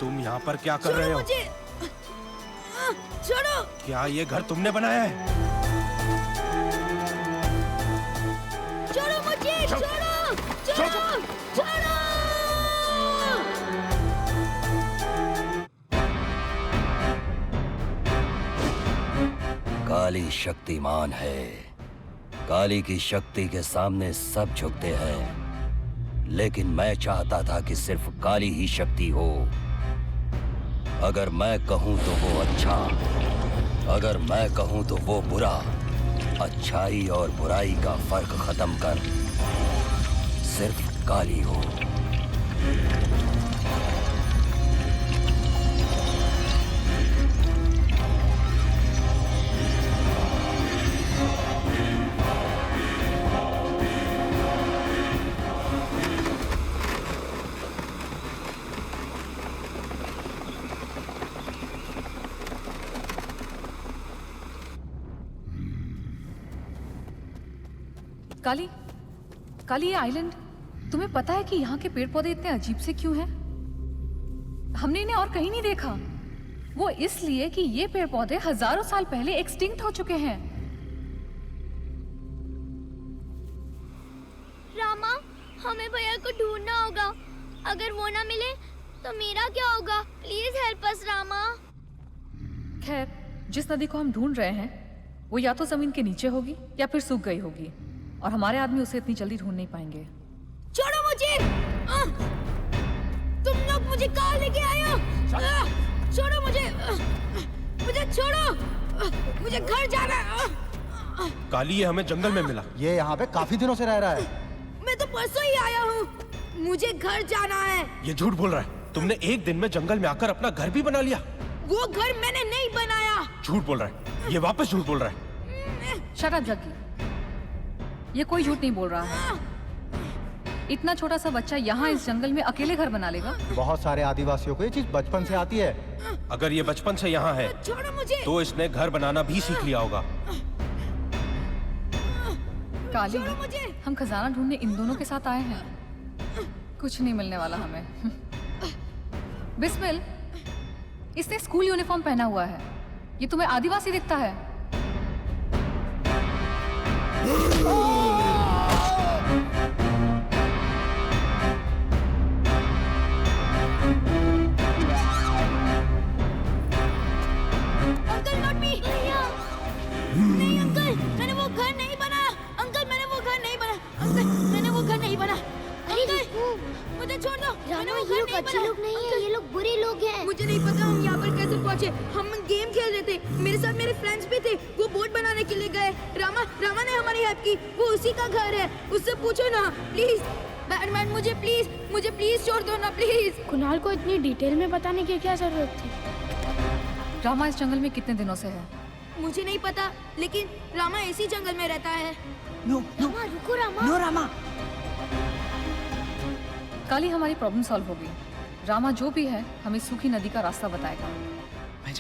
तुम यहाँ पर क्या कर रहे हो? मुझे छोड़ो। क्या ये घर तुमने बनाया है? छोड़ो मुझे, छोड़ो, छोड़ो, छोड़ो। काली शक्तिमान है। काली की शक्ति के सामने सब झुकते हैं, लेकिन मैं चाहता था कि सिर्फ काली ही शक्ति हो। अगर मैं कहूं तो वो अच्छा, अगर मैं कहूं तो वो बुरा। अच्छाई और बुराई का फर्क खत्म कर सिर्फ काली हो। काली, काली ये आइलैंड, तुम्हें पता है कि यहाँ के पेड़ पौधे इतने अजीब से क्यों हैं? हमने इन्हें और कहीं नहीं देखा। वो इसलिए कि ये पेड़ पौधे हजारों साल पहले एक्सटिंक्ट हो चुके हैं। रामा, हमें भैया को ढूंढना होगा। अगर वो ना मिले तो मेरा क्या होगा? Please help us Rama. खैर, जिस नदी को हम ढूंढ रहे हैं वो या तो जमीन के नीचे होगी या फिर सूख गई होगी, और हमारे आदमी उसे इतनी जल्दी ढूंढ नहीं पाएंगे। छोड़ो मुझे। तुम लोग मुझे कहाँ लेके आए हो? छोड़ो मुझे, मुझे छोड़ो, मुझे घर जाना है। काली ये हमें जंगल में मिला। ये यहाँ पे काफी दिनों से रह रहा है। मैं तो परसों ही आया हूँ, मुझे घर जाना है। ये झूठ बोल रहा है। तुमने एक दिन में जंगल में आकर अपना घर भी बना लिया। वो घर मैंने नहीं बनाया। झूठ बोल रहा है, ये वापस झूठ बोल रहा है। शट अप जग्गी, ये कोई झूठ नहीं बोल रहा है। इतना छोटा सा बच्चा यहाँ इस जंगल में अकेले घर बना लेगा? बहुत सारे आदिवासियों को ये चीज बचपन से आती है। अगर ये बचपन से यहाँ है तो इसने घर बनाना भी सीख लिया होगा। काली, हम खजाना ढूंढने इन दोनों के साथ आए हैं। कुछ नहीं मिलने वाला हमें। बिस्मिल, इसने स्कूल यूनिफॉर्म पहना हुआ है। ये तुम्हें आदिवासी दिखता है? Uncle, not me. नहीं अंकल, मैंने वो घर नहीं बनाया। अंकल, मैंने वो घर नहीं बनाया। अंकल, मैंने वो घर नहीं बनाया। अंकल, मुझे छोड़ दो। मैंने वो घर नहीं बनाया। अच्छे लोग नहीं हैं, ये लोग बुरे लोग हैं। मुझे नहीं पता हम यहाँ पर कैसे पहुँचे। हम गेम खेल रहे थे, मेरे साथ मेरे फ्रेंड्स भी थे। वो बोट बनाने के लिए गए। रामा ने हमारी हेल्प की। वो उसी का घर है, उससे पूछो ना प्लीज। बैटमैन, मुझे प्लीज छोड़ दो ना प्लीज। कुणाल को इतनी डिटेल में बताने की क्या जरूरत थी? रामा इस जंगल में कितने दिनों से है? मुझे नहीं पता, लेकिन रामा इसी जंगल में रहता है। नो, रामा, रुको रामा। नो रामा। काली, हमारी प्रॉब्लम सॉल्व हो गई। रामा जो भी है हमें सूखी नदी का रास्ता बताएगा। मैं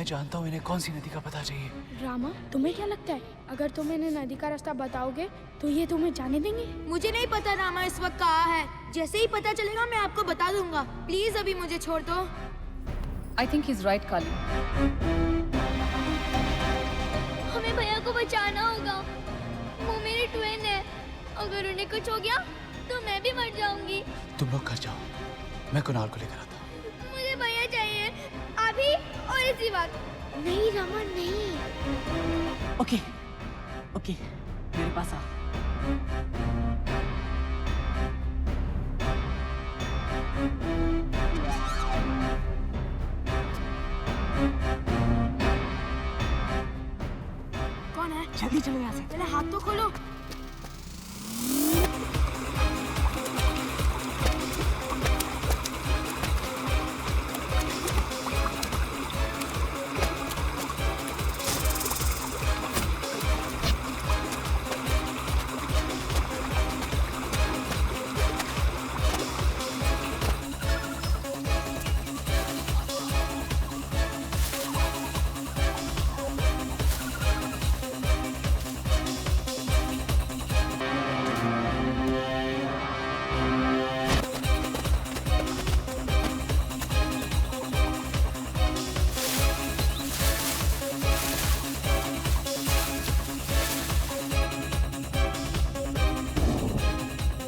जानता हूँ इन्हें कौन सी नदी का पता चाहिए। रामा, तुम्हें क्या लगता है अगर तुम इन्हें नदी का रास्ता बताओगे तो ये तुम्हें जाने देंगे? मुझे नहीं पता रामा इस वक्त कहाँ है। जैसे ही पता चलेगा मैं आपको बता दूंगा। प्लीज अभी मुझे छोड़ दो। I think he is right Kali. हमें भैया को बचाना होगा। वो मेरे ट्विन है। अगर उन्हें कुछ हो गया तो मैं भी मर जाऊंगी। तुम लोग घर जाओ, मैं कुणाल को लेकर आता हूँ। मुझे भैया चाहिए अभी और इसी बात। नहीं रामा नहीं। ओके ओके, मेरे पास आ। कौन है? जल्दी चलो यहाँ से। पहले हाथ तो खोलो।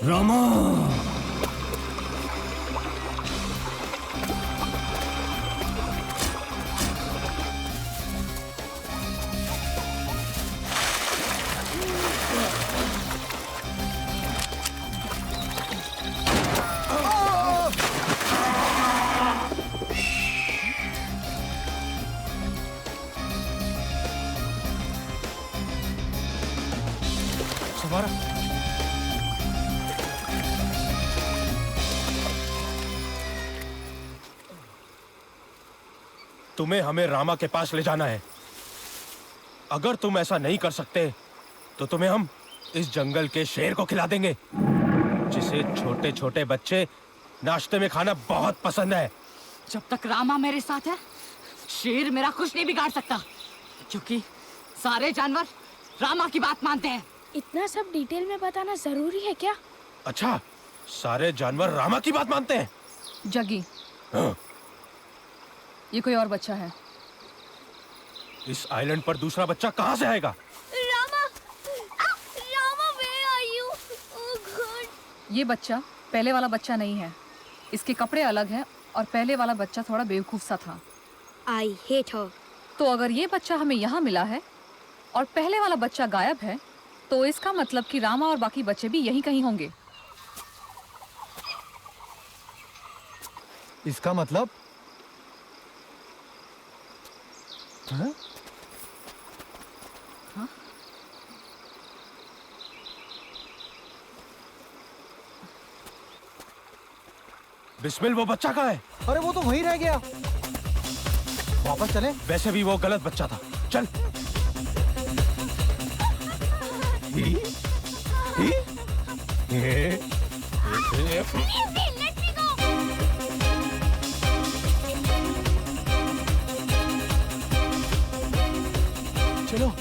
रामा, सवारा। तुम्हें हमें रामा के पास ले जाना है। अगर तुम ऐसा नहीं कर सकते तो तुम्हें हम इस जंगल के शेर को खिला देंगे, जिसे छोटे छोटे बच्चे नाश्ते में खाना बहुत पसंद है। जब तक रामा मेरे साथ है, शेर मेरा कुछ नहीं बिगाड़ सकता, क्योंकि सारे जानवर रामा की बात मानते हैं। इतना सब डिटेल में बताना जरूरी है क्या? अच्छा, सारे जानवर रामा की बात मानते हैं? जगी, हाँ। ये कोई और बच्चा है। इस आइलैंड पर दूसरा बच्चा कहाँ से आएगा? Rama, Rama where are you? Oh God. ये बच्चा पहले वाला बच्चा नहीं है। इसके कपड़े अलग हैं और पहले वाला बच्चा थोड़ा बेवकूफ सा था। I hate her. तो अगर ये बच्चा हमें यहाँ मिला है और पहले वाला बच्चा गायब है, तो इसका मतलब कि रामा और बाकी बच्चे भी यहीं कहीं होंगे। इसका मतलब? हाँ? हाँ? बिस्मिल, वो बच्चा कहाँ है? अरे वो तो वहीं रह गया। वापस चले? वैसे भी वो गलत बच्चा था। चल। चलो।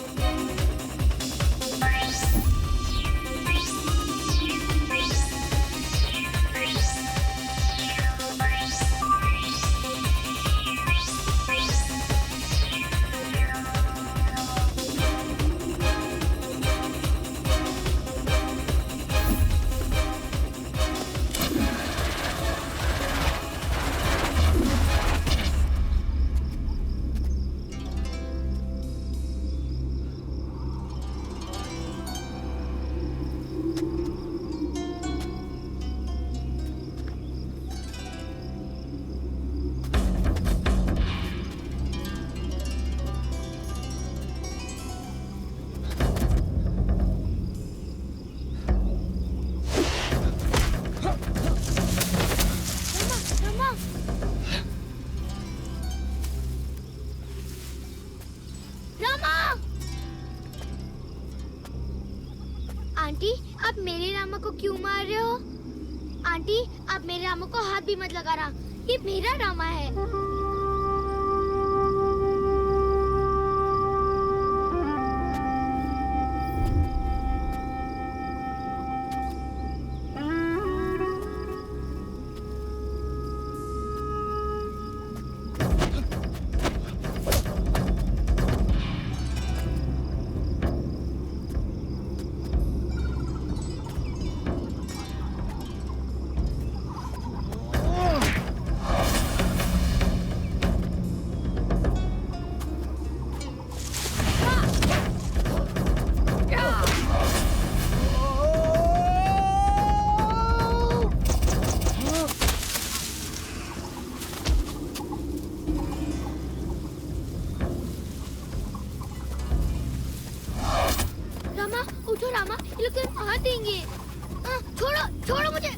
आंटी, आप मेरे रामा को क्यों मार रहे हो? आंटी आप मेरे रामा को हाथ भी मत लगा रहा, ये मेरा रामा है। उठो रामा, ये लोग तुम्हें मार देंगे। छोड़ो छोड़ो मुझे,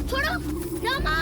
छोड़ो रामा।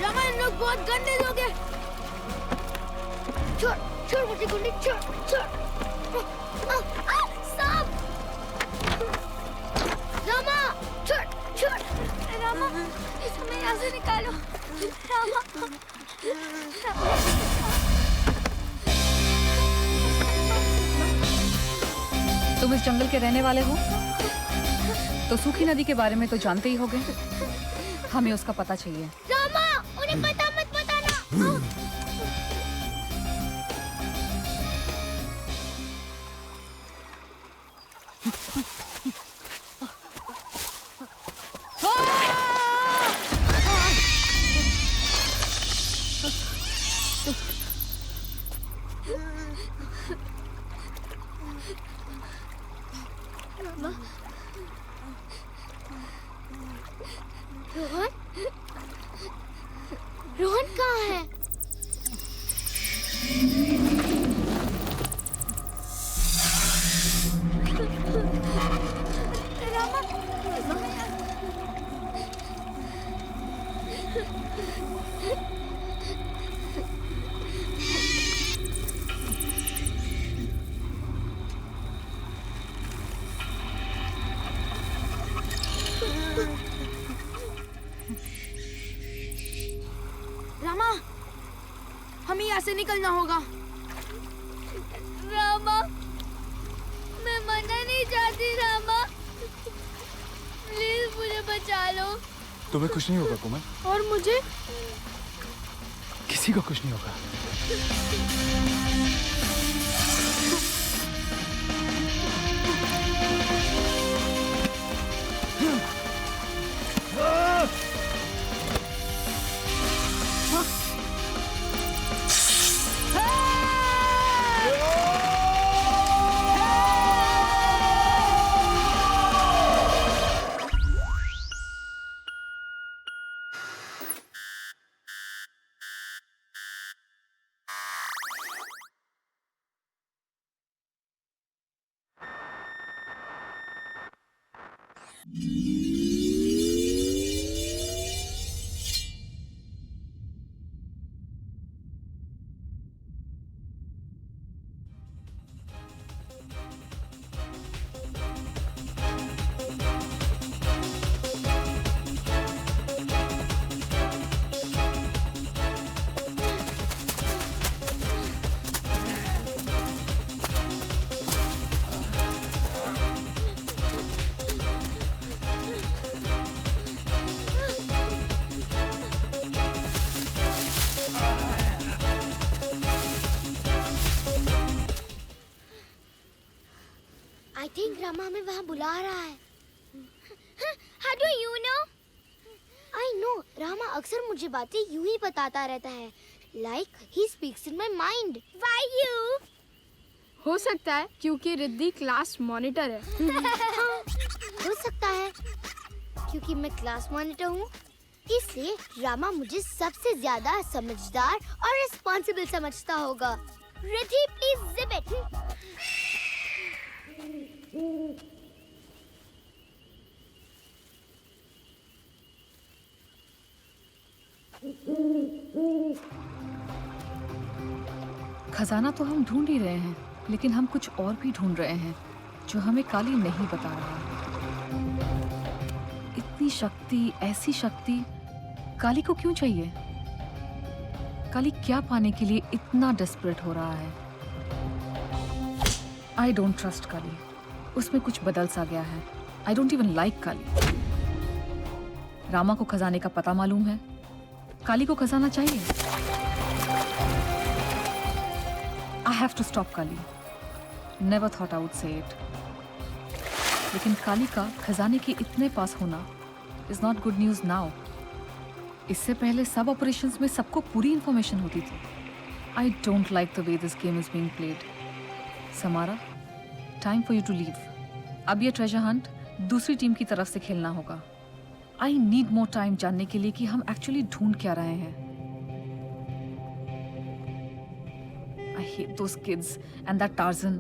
रामा इन लोग बहुत गंदे लोग हैं। छोड़ छोड़ मुझे गुंडे, छोड़ छोड़। सांप। रामा छोड़ छोड़। रामा इस हमें यहाँ से निकालो। रामा तुम इस जंगल के रहने वाले हो तो सूखी नदी के बारे में तो जानते ही होगे। हमें उसका पता चाहिए। रामा उन्हें पता मत बताना। रोहन रोहन कहाँ है? रामा हमें यहाँ से निकलना होगा। रामा मैं मरना नहीं चाहती। रामा प्लीज मुझे बचा लो। तुम्हें कुछ नहीं होगा कोमल। और मुझे? किसी को कुछ नहीं होगा। I think रामा हमें वहाँ बुला रहा है। How do you know? I know. Rama अक्सर मुझे बातें यूं ही बताता रहता है। Like he speaks in my mind. Why you? हो सकता है क्योंकि रिद्धि क्लास मॉनिटर है। हो सकता है क्योंकि मैं क्लास मॉनिटर हूँ, इसलिए रामा मुझे सबसे ज्यादा समझदार और रिस्पॉन्सिबल समझता होगा। Riddhi please zip it. खजाना तो हम ढूंढ ही रहे हैं, लेकिन हम कुछ और भी ढूंढ रहे हैं जो हमें काली नहीं बता रहा। इतनी शक्ति, ऐसी शक्ति काली को क्यों चाहिए? काली क्या पाने के लिए इतना डेस्परेट हो रहा है? आई डोंट ट्रस्ट काली। उसमें कुछ बदल सा गया है। आई डोंट इवन लाइक काली। रामा को खजाने का पता मालूम है, काली को खजाना चाहिए। I have to stop Kali. Never thought I would say it। लेकिन काली का खजाने के इतने पास होना is not good news now। इससे पहले सब ऑपरेशंस में सबको पूरी इंफॉर्मेशन होती थी। I don't like the way this game is being played। Samara, time for you to leave। अब ये ट्रेजर हंट दूसरी टीम की तरफ से खेलना होगा। I need more time जानने के लिए कि हम एक्चुअली ढूंढ क्या रहे हैं। I hate those kids and that Tarzan.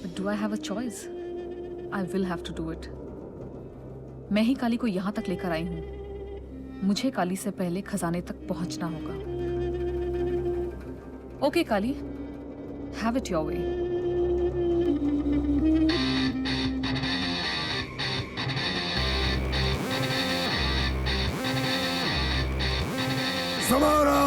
But do I have a choice? I will have to do it. मैं ही काली को यहाँ तक लेकर आई हूँ। मुझे काली से पहले खजाने तक पहुँचना होगा। Okay, Kali, have it your way। Samara!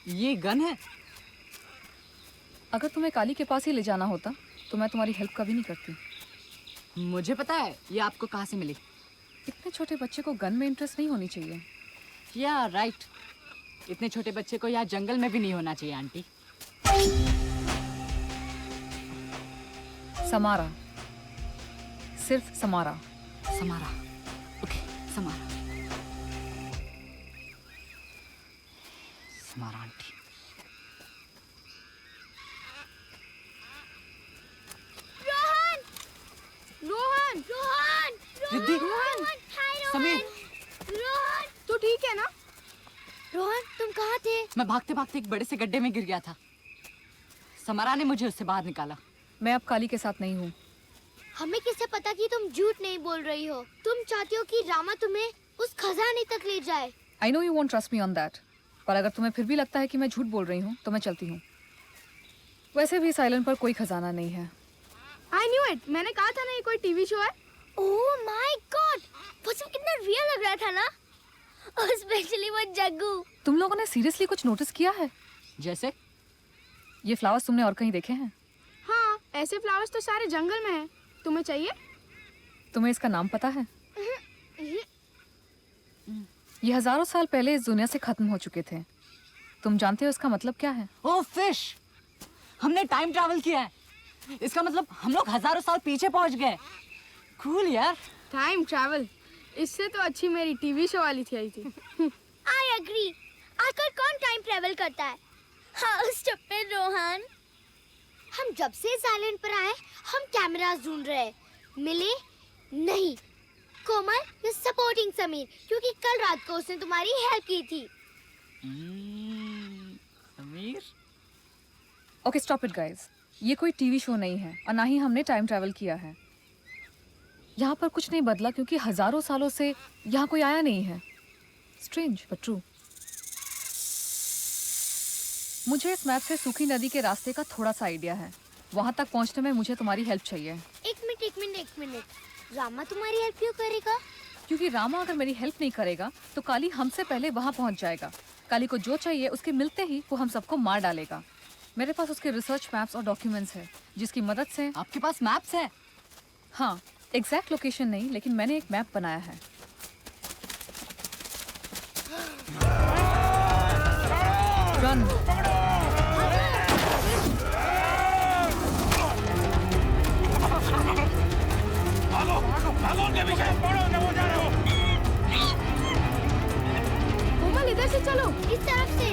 ये गन है? अगर तुम्हें काली के पास ही ले जाना होता तो मैं तुम्हारी हेल्प कभी नहीं करती। मुझे पता है ये आपको कहाँ से मिली। इतने छोटे बच्चे को गन में इंटरेस्ट नहीं होनी चाहिए। या राइट, इतने छोटे बच्चे को यहाँ जंगल में भी नहीं होना चाहिए आंटी। समारा, सिर्फ Samara. Samara, okay, Samara. Samara aunty. Rohan! Rohan! Rohan! Riddhi! Rohan! Hi Rohan! Sameer! Rohan! तू ठीक है ना? रोहन, तुम कहाँ थे? मैं भागते भागते एक बड़े से गड्ढे में गिर गया था। समारा ने मुझे उससे बाहर निकाला। मैं अब काली के साथ नहीं हूँ। हमें कैसे पता कि तुम झूठ नहीं बोल रही हो? तुम चाहती हो कि रामा तुम्हें उस खजाने तक ले जाए। I know you won't trust me on that, पर अगर तुम्हें फिर भी लगता है कि मैं झूठ बोल रही हूँ तो मैं चलती हूँ। वैसे भी इस आइलैंड पर कोई खजाना नहीं है। I knew it। मैंने कहा था ना ये कोई टीवी शो है। ओह माय गॉड, वो सब कितना रियल लग रहा था ना, और स्पेशली वो जग्गू। तुम लोगों ने सीरियसली कुछ नोटिस किया है? जैसे? ये फ्लावर्स तुमने और कहीं देखे हैं? ऐसे फ्लावर्स तो सारे जंगल में हैं। तुम्हें चाहिए? तुम्हें इसका नाम पता है? ये हजारों साल पहले इस दुनिया से खत्म हो चुके थे। तुम जानते हो इसका मतलब क्या है? ओ फिश, हमने टाइम ट्रैवल किया है। इसका मतलब हम लोग हजारों साल पीछे पहुंच गए। कूल यार। टाइम ट्रैवल, इससे तो अच्छी मेरी टीवी शो वाली थी आई थी। I agree. आजकल कौन टाइम ट्रैवल करता है? हाँ स्टूपिड रोहन। हम जब से इस आइलैंड पर आए हम कैमरास ढूंढ रहे हैं, मिले नहीं। कोमल यू सपोर्टिंग समीर क्योंकि कल रात को उसने तुम्हारी हेल्प की थी। Sameer? Okay stop it guys. ये कोई टीवी शो नहीं है और ना ही हमने टाइम ट्रैवल किया है। यहाँ पर कुछ नहीं बदला क्योंकि हजारों सालों से यहाँ कोई आया नहीं है। Strange but true. मुझे इस मैप से सूखी नदी के रास्ते का थोड़ा सा आइडिया है। वहाँ तक पहुँचने में मुझे तुम्हारी हेल्प चाहिए। एक मिनट। रामा तुम्हारी हेल्प क्यों करेगा? क्योंकि रामा अगर मेरी हेल्प नहीं करेगा तो काली हमसे पहले वहाँ पहुँच जाएगा। काली को जो चाहिए उसके मिलते ही वो हम सबको मार डालेगा। मेरे पास उसके रिसर्च मैप्स और डॉक्यूमेंट्स है जिसकी मदद से। आपके पास मैप्स है? हाँ, एग्जैक्ट लोकेशन नहीं लेकिन मैंने एक मैप बनाया है। रन। कोमल इधर से चलो, इस तरफ से।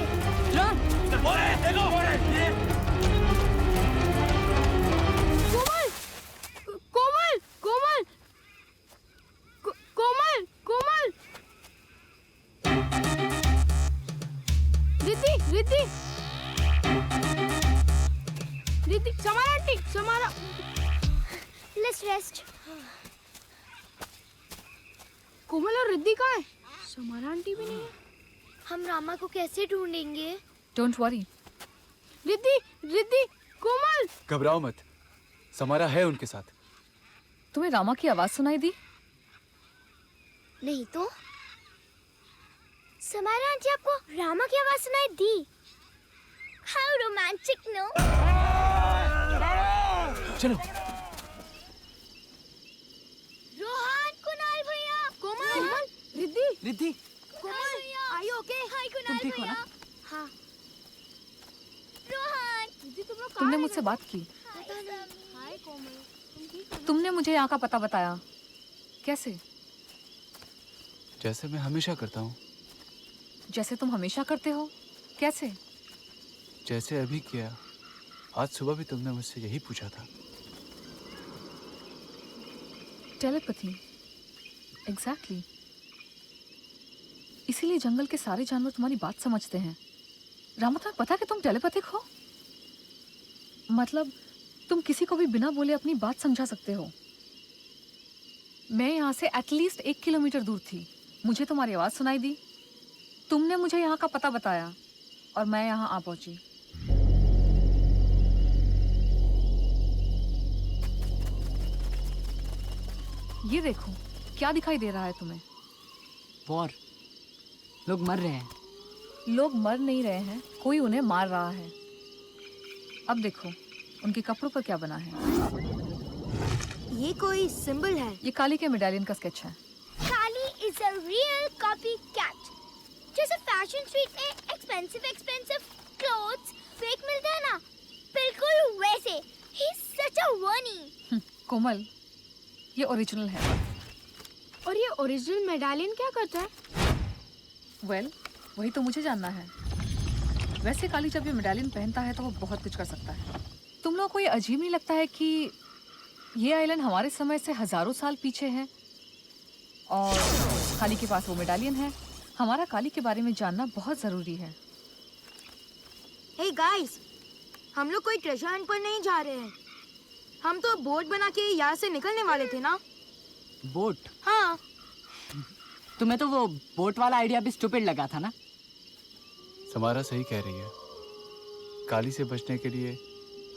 Komal Komal Komal Komal Riddhi Samara aunty Samara. Let's rest. Komal और रिद्धि कहाँ है? समारा आंटी भी नहीं है। हम रामा को कैसे ढूंढेंगे? Don't worry. रिद्धि कोमल। घबराओ मत, समारा है उनके साथ। तुम्हें रामा की आवाज सुनाई दी? नहीं तो। समारा आंटी आपको रामा की आवाज सुनाई दी? How romantic no. चलो। रोहन, कुणाल भैया। कोमल, रिद्धि। कोमल भैया, आर यू ओके? हाय कुणाल भैया। हाँ। रोहन, तुमने मुझसे बात की? हाय कोमल। तुमने मुझे यहाँ का पता बताया कैसे? जैसे मैं हमेशा करता हूँ। जैसे तुम हमेशा करते हो? कैसे? जैसे अभी किया। आज सुबह भी तुमने मुझसे यही पूछा था। Telepathy, exactly. इसीलिए जंगल के सारे जानवर तुम्हारी बात समझते हैं। रामा, तुम्हें पता है कि तुम टेलीपैथिक हो? मतलब तुम किसी को भी बिना बोले अपनी बात समझा सकते हो। मैं यहाँ से एटलीस्ट 1 किलोमीटर दूर थी, मुझे तुम्हारी आवाज सुनाई दी, तुमने मुझे यहाँ का पता बताया और मैं यहाँ आ पहुंची। ये देखो, क्या दिखाई दे रहा है तुम्हें? वॉर। लोग मर रहे हैं। लोग मर नहीं रहे हैं, कोई उन्हें मार रहा है। अब देखो उनके कपड़ों पर क्या बना है। ये कोई सिंबल है। ये काली के मेडालियन का स्केच है। काली इज अ रियल कॉपीकैट। जैसे फैशन स्ट्रीट में एक्सपेंसिव क्लोथ्स फेक मिलते हैं ना, बिल्कुल वैसे। ही इज सच अ वनी। कोमल, ये ओरिजिनल है। और ये ओरिजिनल मेडालियन क्या करता है? वेल, वही तो मुझे जानना है। वैसे काली जब ये मेडालियन पहनता है तो वो बहुत कुछ कर सकता है। तुम लोगों को ये अजीब नहीं लगता है कि ये आइलैंड हमारे समय से हजारों साल पीछे है और काली के पास वो मेडालियन है? हमारा काली के बारे में जानना बहुत जरूरी है। हे गाइस, हम लोग कोई ट्रेजर हंट पर नहीं जा रहे हैं। हम तो बोट बना के यहाँ से निकलने वाले थे ना। बोट? हाँ। तुम्हें तो वो बोट वाला आइडिया भी स्टूपिड लगा था ना? समारा सही कह रही है। काली से बचने के लिए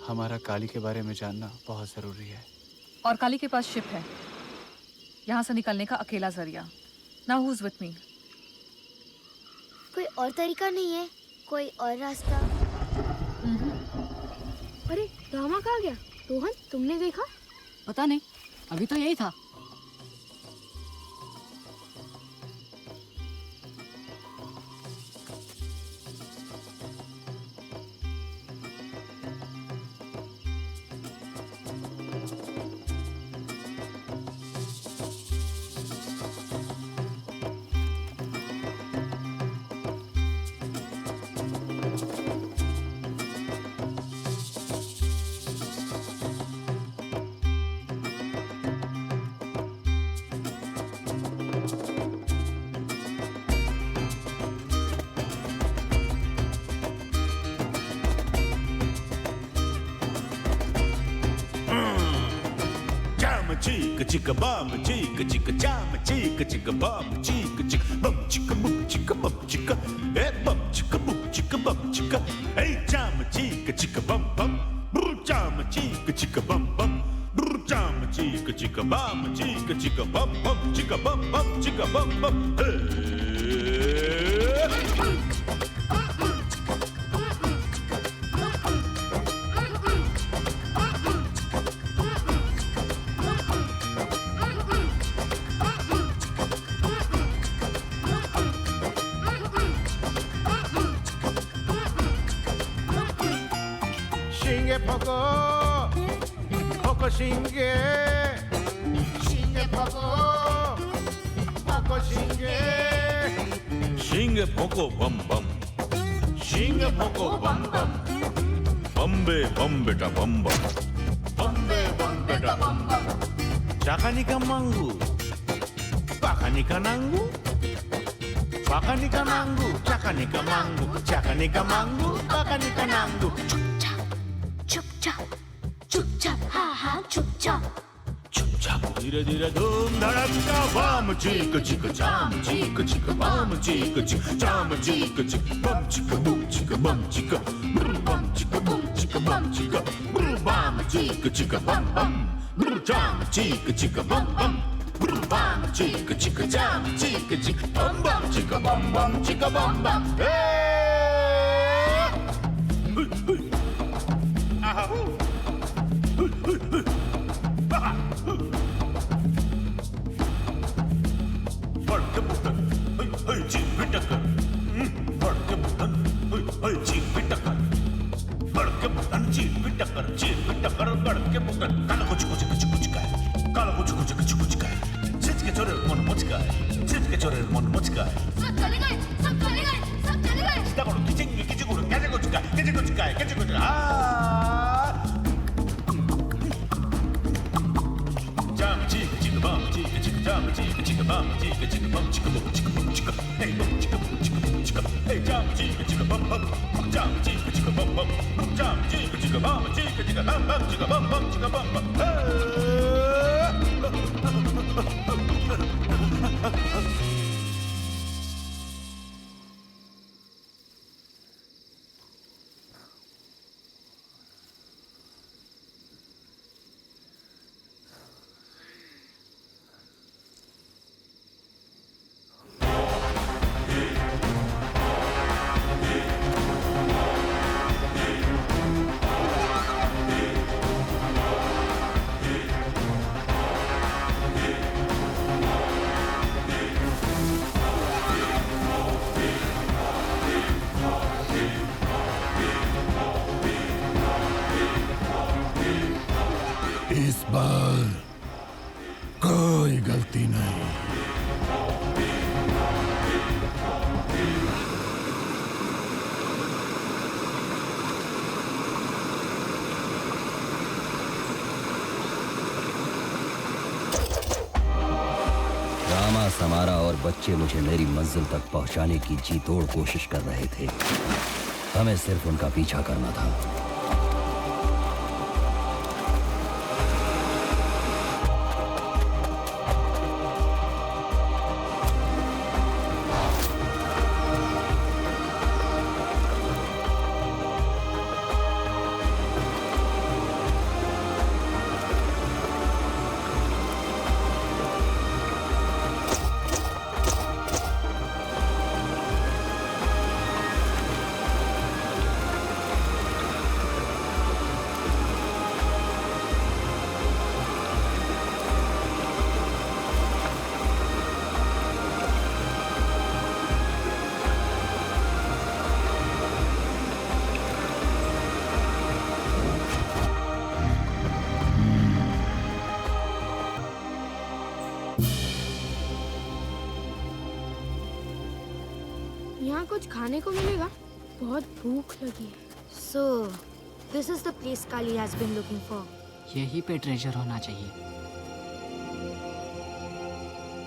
हमारा काली के बारे में जानना बहुत जरूरी है। और काली के पास शिप है, यहाँ से निकलने का अकेला जरिया। Now who is with me? कोई और तरीका नहीं है? कोई और रास्ता? अरे रामा कहाँ गया? रोहन, तुमने देखा? पता नहीं, अभी तो यही था। Chicka chicka bum chicka chicka jam chicka chicka bum chicka chicka bum chicka bum chicka bum chicka hey bum chicka bum chicka bum chicka hey jam chicka chicka bum bum brr jam chicka chicka bum bum brr jam chicka chicka bum chicka chicka bum bum chicka bum bum chicka bum bum hey Shinge, shinge poko, poko shinge. Shinge poko bum bum, Shinge poko bum bum, bumbe bum beta bum bum, bumbe bum beta bum bum. chakanika mangu, Pakanika nangu, pakanika nangu, chakanika mangu, chakanika mangu, pakanika nangu. चुपचाप हाँ हाँ चुपचाप धीरे धीरे धूम धड़का बम चीक चीक जाम चीक चीक बम चीक चीक जाम चीक चीक बम चीक बम चीक बम चीक बम चीक बम चीक बम चीक बम चीक चीक बम बम जाम चीक चीक बम बम बम चीक चीक जाम चीक चीक बम बम चीक बम चीक बम बम इस बार कोई गलती नहीं। रामा, समारा और बच्चे मुझे मेरी मंजिल तक पहुंचाने की जी तोड़ कोशिश कर रहे थे। हमें सिर्फ उनका पीछा करना था। कुछ खाने को मिलेगा? बहुत भूख लगी है। So, this is the place Kali has been looking for. यही पे ट्रेजर होना चाहिए।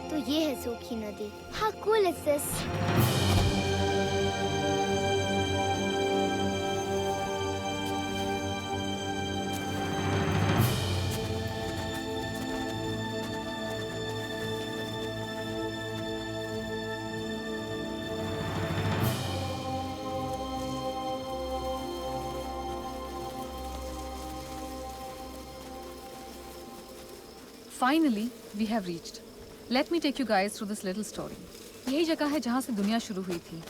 तो ये है सूखी नदी। How cool is this? Finally, we have reached. Let me take you guys through this little story. यही जगह है जहाँ से दुनिया शुरू हुई थी।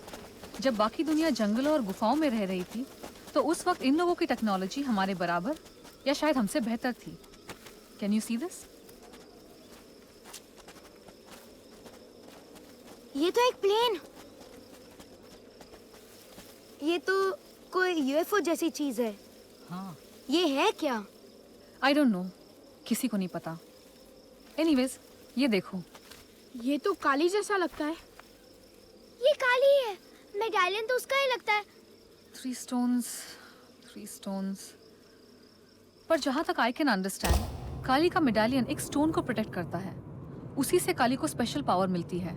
जब बाकी दुनिया जंगलों और गुफाओं में रह रही थी, तो उस वक्त इन लोगों की टेक्नोलॉजी हमारे बराबर या शायद हमसे बेहतर थी। Can you see this? ये तो एक प्लेन। ये तो कोई यूएफओ जैसी चीज है। हाँ। ये है क्या? I don't know. किसी को नहीं पता। Anyways, ये देखो। ये तो काली जैसा लगता है। ये काली है। मेडालियन तो उसका ही लगता है। 3 stones। पर जहाँ तक I can understand, काली का मेडालियन एक स्टोन को प्रोटेक्ट करता है। उसी से काली को स्पेशल पावर मिलती है।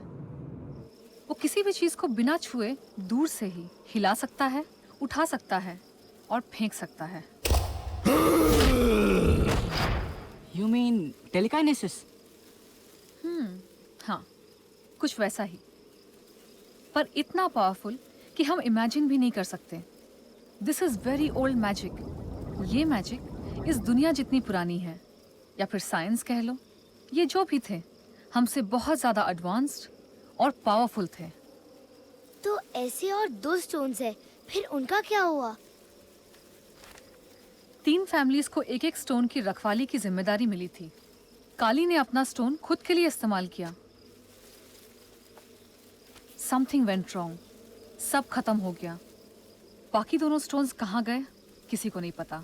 वो किसी भी चीज को बिना छुए दूर से ही हिला सकता है, उठा सकता है और फेंक सकता है। You mean telekinesis? हाँ, कुछ वैसा ही। पर इतना पावरफुल कि हम इमेजिन भी नहीं कर सकते। This is very old magic. ये मैजिक इस दुनिया जितनी पुरानी है, या फिर साइंस कह लो। ये जो भी थे, हमसे बहुत ज्यादा एडवांस्ड और पावरफुल थे। तो ऐसे और 2 स्टोन्स है, फिर उनका क्या हुआ? 3 फैमिलीज को एक एक स्टोन की रखवाली की जिम्मेदारी मिली थी। काली ने अपना स्टोन खुद के लिए इस्तेमाल किया। Something went wrong. सब खत्म हो गया। बाकी दोनों स्टोन्स कहाँ गए, किसी को नहीं पता।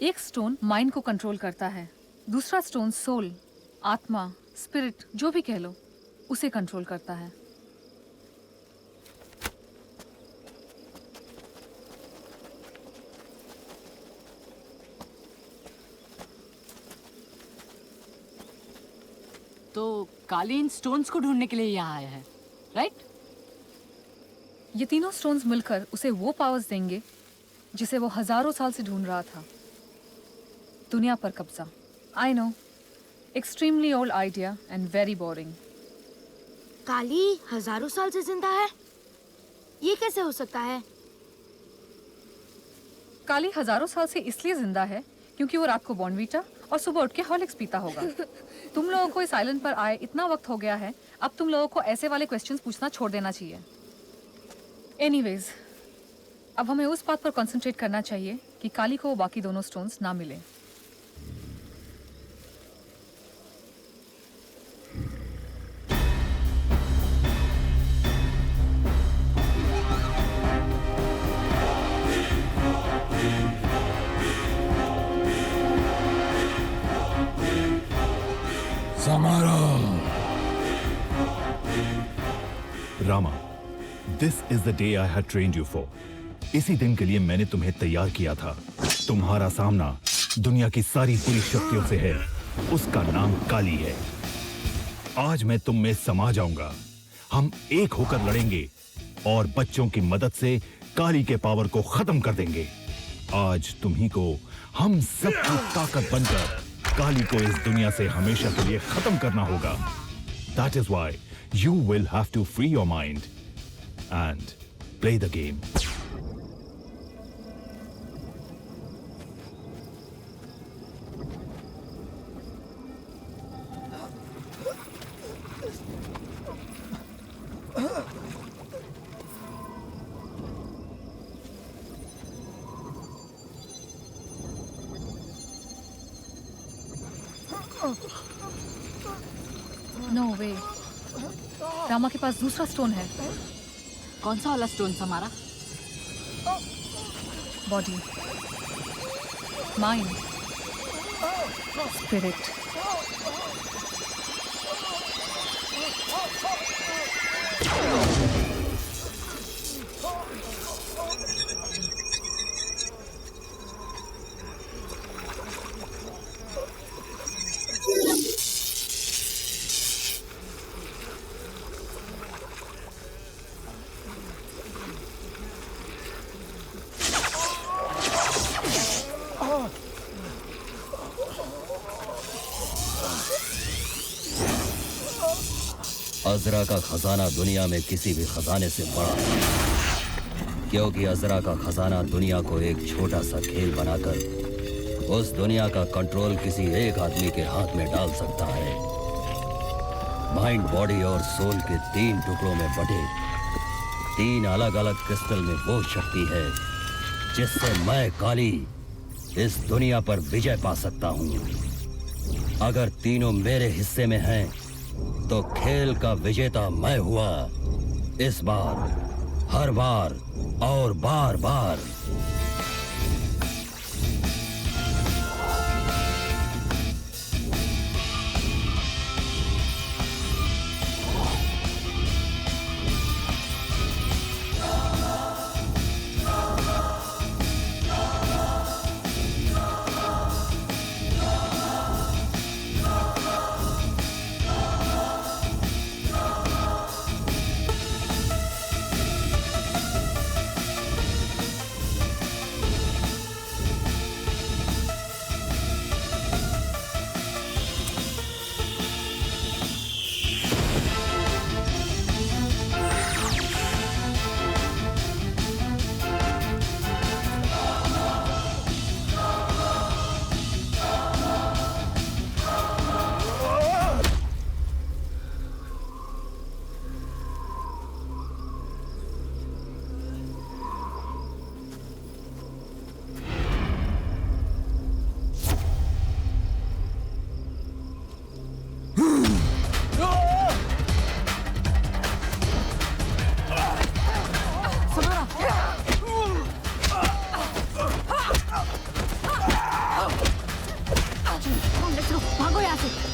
एक स्टोन माइंड को कंट्रोल करता है, दूसरा स्टोन सोल, आत्मा, स्पिरिट, जो भी कह लो, उसे कंट्रोल करता है। तो काली इन स्टोन्स को ढूंढने के लिए यहाँ आया है, राइट? ये तीनों स्टोन्स मिलकर उसे वो पावर्स देंगे जिसे वो हजारों साल से ढूंढ रहा था। दुनिया पर कब्जा। I know, extremely old idea and very boring. Kali हजारों साल से जिंदा है? ये कैसे हो सकता है? काली हजारों साल से इसलिए जिंदा है क्योंकि वो रात को बॉर्नवीटा और सुबह उठ के हॉर्लिक्स पीता होगा। तुम लोगों को इस आइलैंड पर आए इतना वक्त हो गया है, अब तुम लोगों को ऐसे वाले क्वेश्चंस पूछना छोड़ देना चाहिए। एनीवेज, अब हमें उस बात पर कंसंट्रेट करना चाहिए कि काली को वो बाकी दोनों स्टोन्स ना मिले। Rama, this is the day I had trained you for. इसी दिन के लिए मैंने तुम्हें तैयार किया था। तुम्हारा सामना दुनिया की सारी बुरी शक्तियों से है। उसका नाम काली है। आज मैं तुम में समा जाऊंगा। हम एक होकर लड़ेंगे और बच्चों की मदद से काली के पावर को खत्म कर देंगे। आज तुम्ही को हम सबकी ताकत बनकर काली को इस दुनिया से हमेशा के लिए खत्म करना होगा। That is why you will have to free your mind and play the game. No way, Rama के पास दूसरा स्टोन है। कौन सा वाला स्टोन हमारा? Body, mind, spirit. अजरा का खजाना दुनिया में किसी भी खजाने से बड़ा है, क्योंकि अजरा का खजाना दुनिया को एक छोटा सा खेल बनाकर उस दुनिया का कंट्रोल किसी एक आदमी के हाथ में डाल सकता है। माइंड, बॉडी और सोल के 3 टुकड़ों में बटे 3 अलग अलग क्रिस्टल में वो शक्ति है जिससे मैं काली इस दुनिया पर विजय पा सकता हूँ। अगर तीनों मेरे हिस्से में हैं तो खेल का विजेता मैं हुआ, इस बार, हर बार और बार बार। भागो यहाँ से।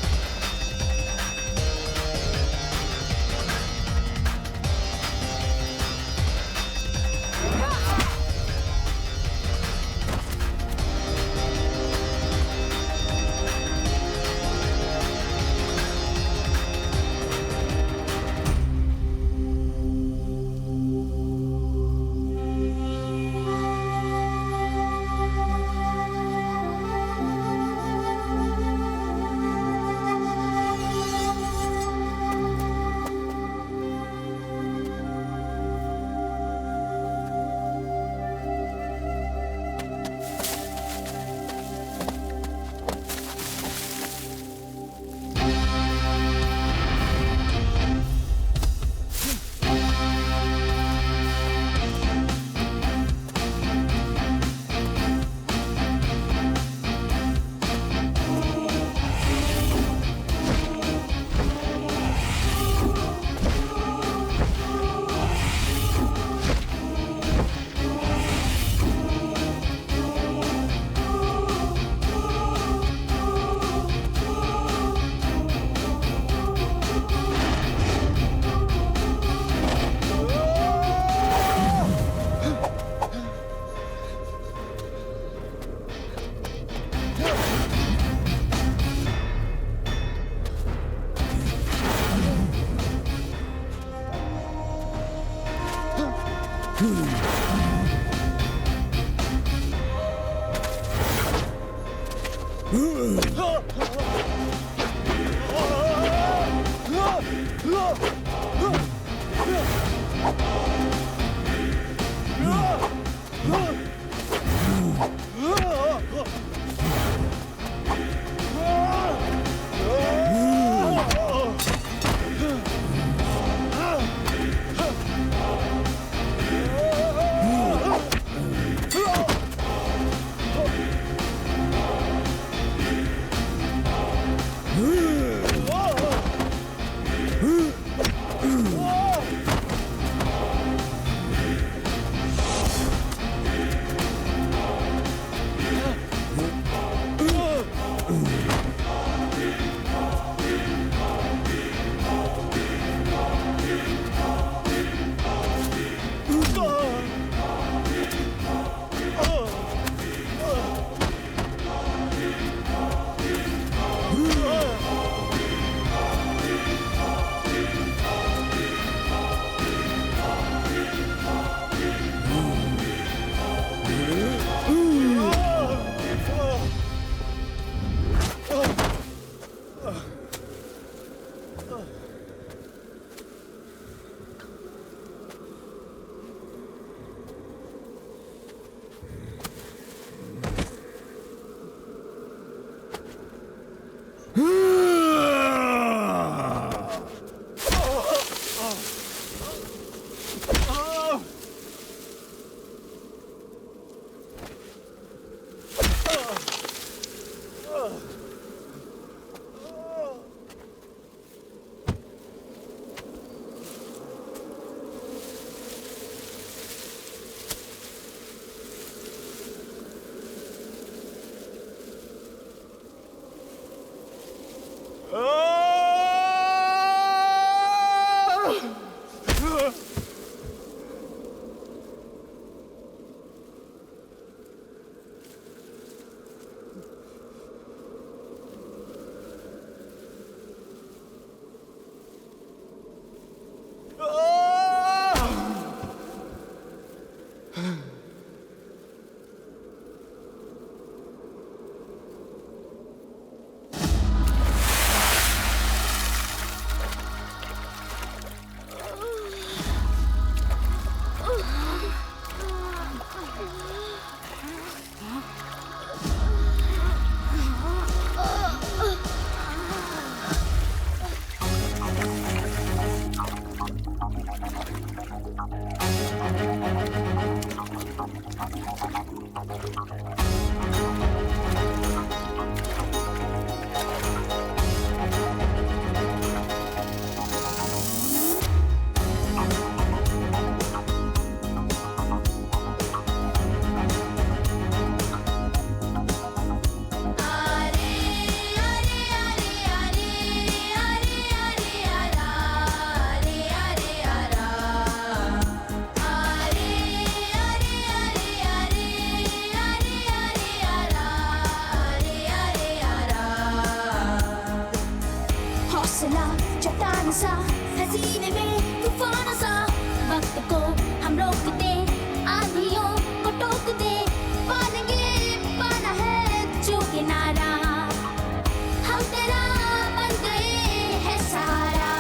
हौसला चट्टान सा हसीने में तूफान सा वक्त को हम रोक दे आंधियों को टोक दे पालेंगे पाना है जो किनारा हम तेरा बन गए हैं सहारा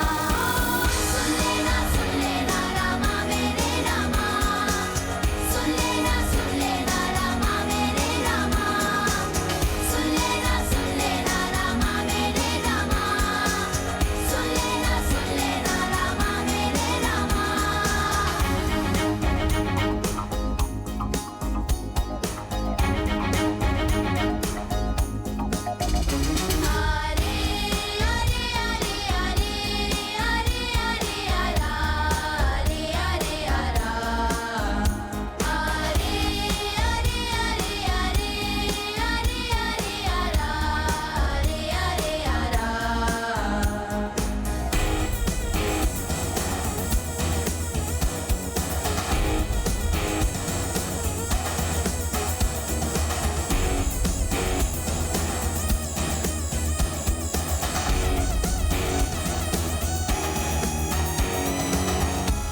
सुन लेना रामा मेरे रामा सुन लेना रामा मेरे रामा सुन लेना रामा मेरे रामा सुन लेना रामा मेरे रामा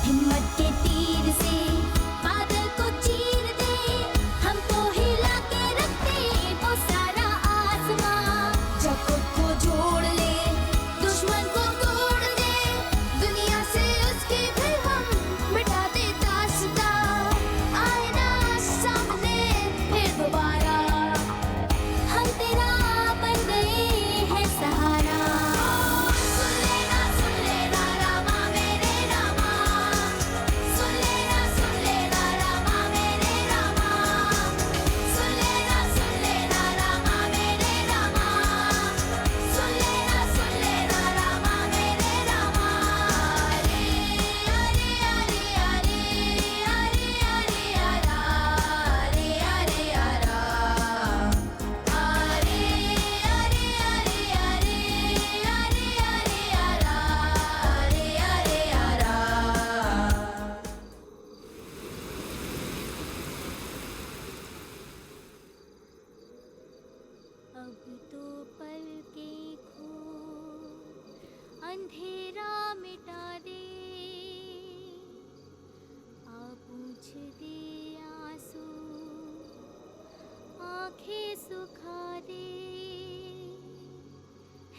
हिम्मत के तीर से बादल को चीर दे हमको हिला के रखते वो सारा आसमां जब खुद को जोड़ ले दुश्मन को तोड़ दे दुनिया से उसके फिर हम मिटा दे दास्तां आए ना सामने फिर दोबारा हम तेरा बन गए हैं सहारा सुन लेना रामा मेरे रामा सुन लेना रामा मेरे रामा सुन लेना रामा मेरे रामा सुन लेना रामा मेरे रामा अब तो पल के खो अंधेरा मिटा दे आ पूछ दे आंसू आंखें सुखा दे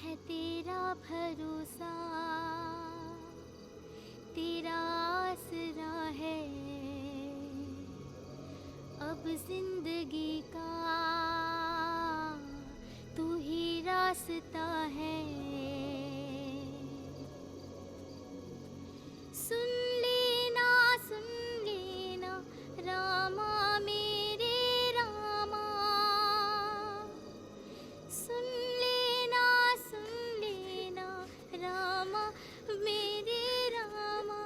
है तेरा भरोसा तेरा आसरा है अब जिंदगी का तू ही रास्ता है सुन लेना रामा मेरे रामा सुन लेना रामा मेरे रामा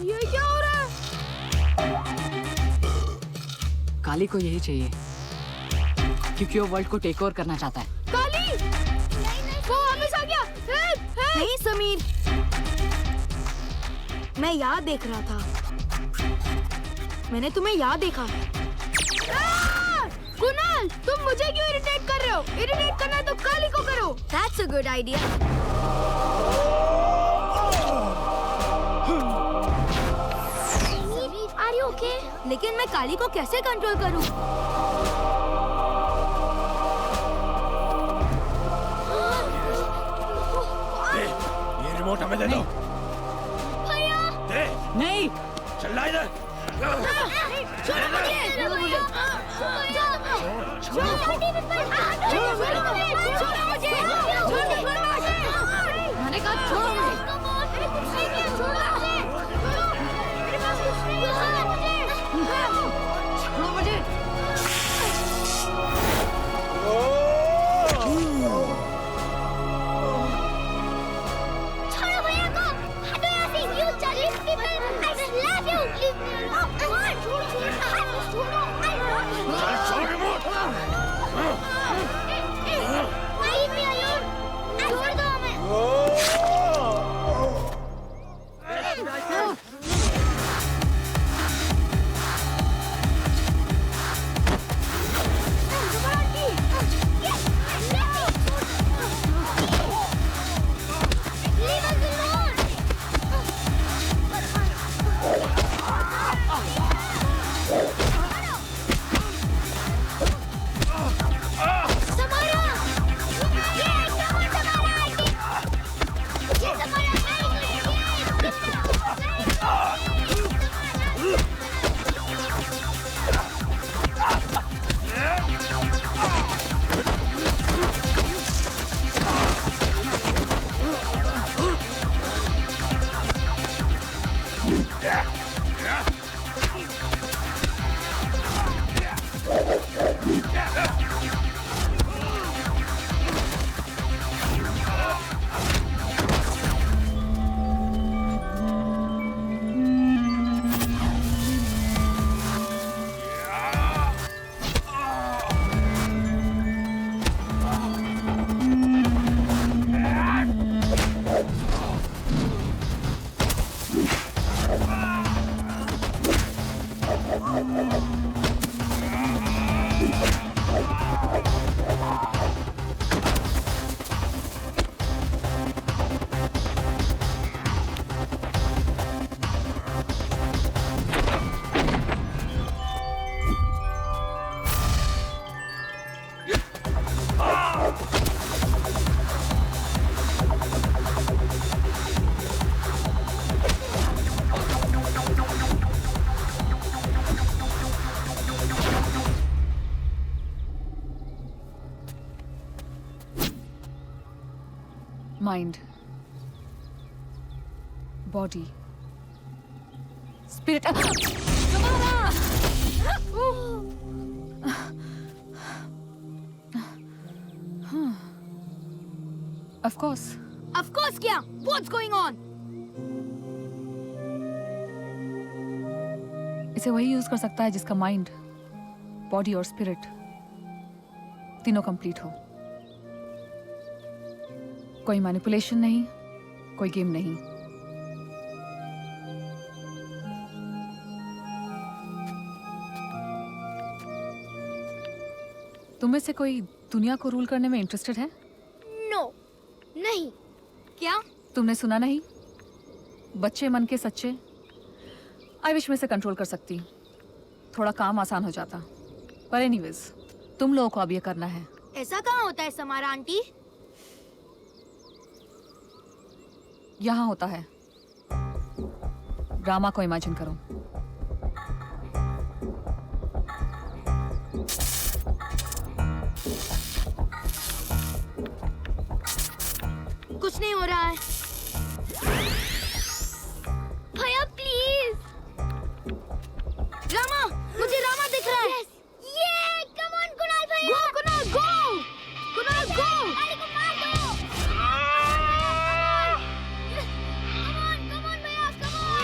ये क्या हो रहा है? काली को यही चाहिए क्योंकि वो वर्ल्ड को टेक ओवर करना चाहता है। काली! वो वापस आ गया। नहीं समीर, मैं यहाँ देख रहा था। मैंने तुम्हें यहाँ देखा। कुणाल, तुम मुझे क्यों इरिटेट कर रहे हो? इरिटेट करना है तो काली को करो। That's a good idea. Are you okay? लेकिन मैं काली को कैसे कंट्रोल करूं? ये रिमोट हमें दे दो। भैया! दे। नहीं। चल ला इधर। छोड़ो मुझे! मैंने कहा छोड़ो मुझे। छोड़ो मुझे। छोड़ो भैया को! हटो यहाँ से! You Chinese people! I slap you! Leave me alone! Come on! छोड़ो! छोड़ रिमोट। Leave me alone! छोड़ दो हमें! Leave us alone! Samara! Yeah, come on, Samara! Yes, Samara, Mind, body, spirit. Of course. Of course क्या? What's going on? इसे वही use कर सकता है जिसका माइंड, बॉडी और स्पिरिट तीनों कंप्लीट हो। कोई मैनिपुलेशन नहीं, कोई गेम नहीं। तुम में से कोई दुनिया को रूल करने में इंटरेस्टेड है? No, नहीं। क्या? तुमने सुना नहीं? बच्चे मन के सच्चे। आई विश में से कंट्रोल कर सकती, थोड़ा काम आसान हो जाता। पर एनीवेज, तुम लोगों को अब ये करना है। ऐसा कहाँ होता है समारा आंटी? यहाँ होता है। ड्रामा को इमेजिन करो। कुछ नहीं हो रहा है। भैया प्लीज। रामा, मुझे रामा दिख रहा है। ये कम ऑन कुणाल भैया। Go, Kunal, go! Kunal, go! काली को मार दो। Come on भैया, come on.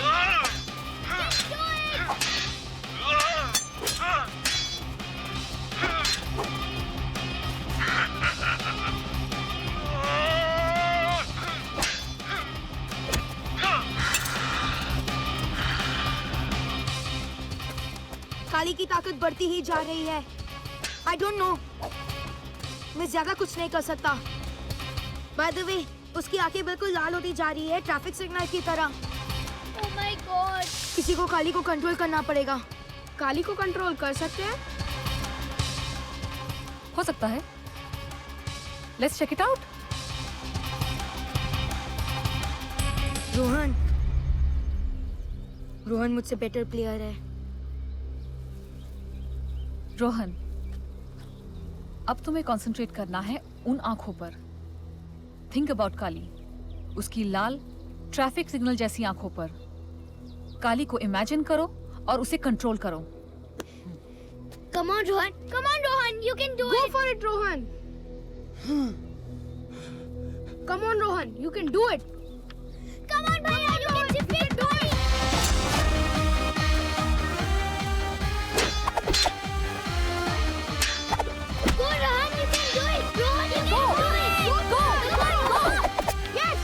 काली की ताकत बढ़ती ही जा रही है। I don't know. मैं ज्यादा कुछ नहीं कर सकता। By the way, उसकी आंखें बिल्कुल लाल होती जा रही है, ट्रैफिक सिग्नल की तरह। Oh my God! किसी को काली को कंट्रोल करना पड़ेगा। काली को कंट्रोल कर सकते हैं? हो सकता है। Let's check it out. Rohan मुझसे बेटर प्लेयर है। रोहन, अब तुम्हें कंसंट्रेट करना है उन आंखों पर। थिंक अबाउट काली, उसकी लाल ट्रैफिक सिग्नल जैसी आंखों पर। काली को इमेजिन करो और उसे कंट्रोल करो। Come on, Rohan. Come on, Rohan. You can do Go it. for it, Rohan. Come on, Rohan. You can do it. Come on, Bhaiya. You can defeat Dhoni. Go, Rohan. You can do it. Rohan, you can do it. Go. Come on, go. Yes.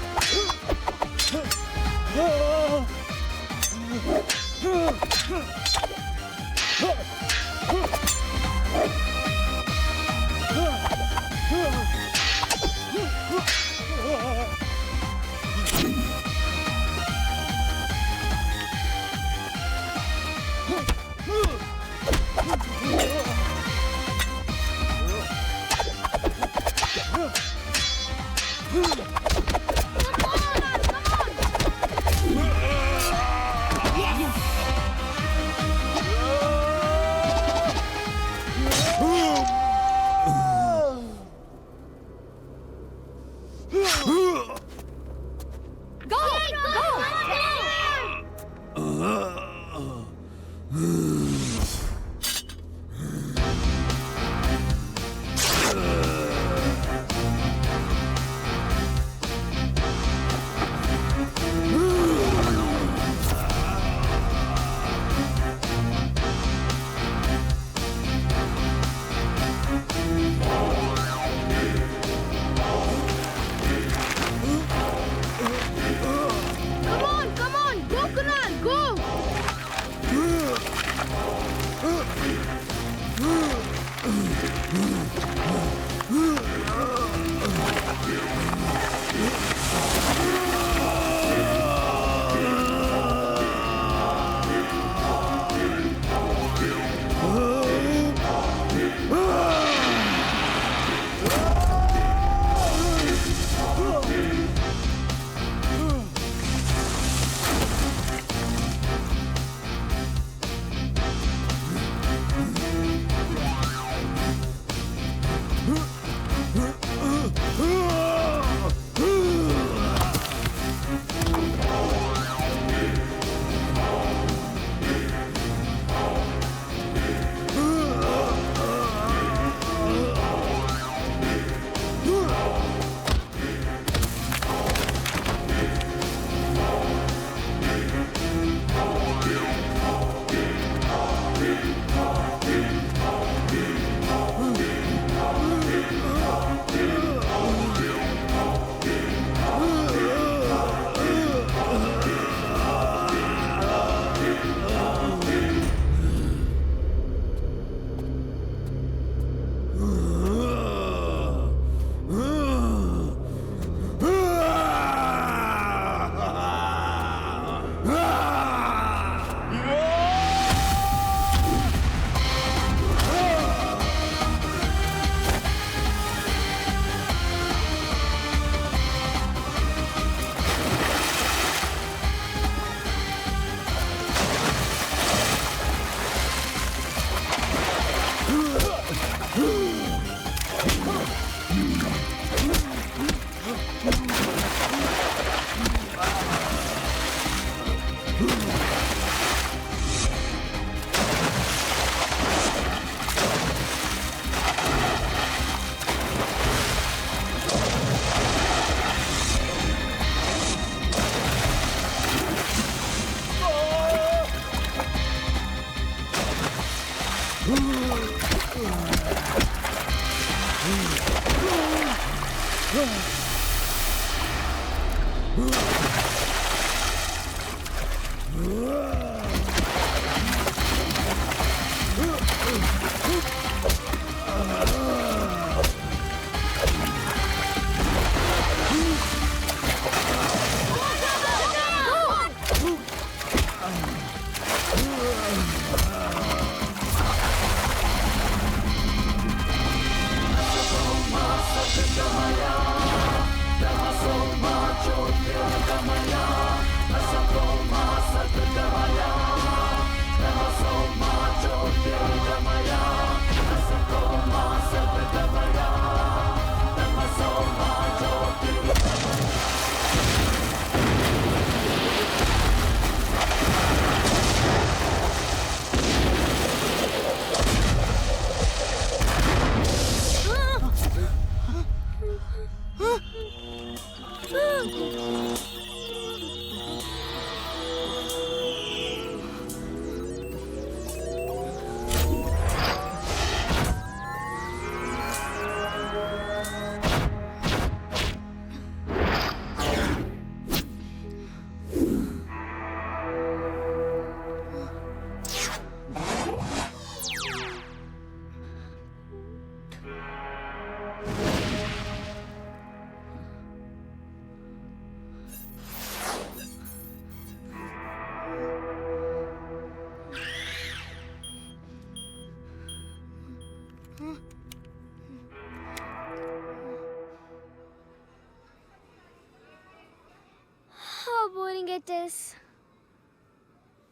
How boring it is.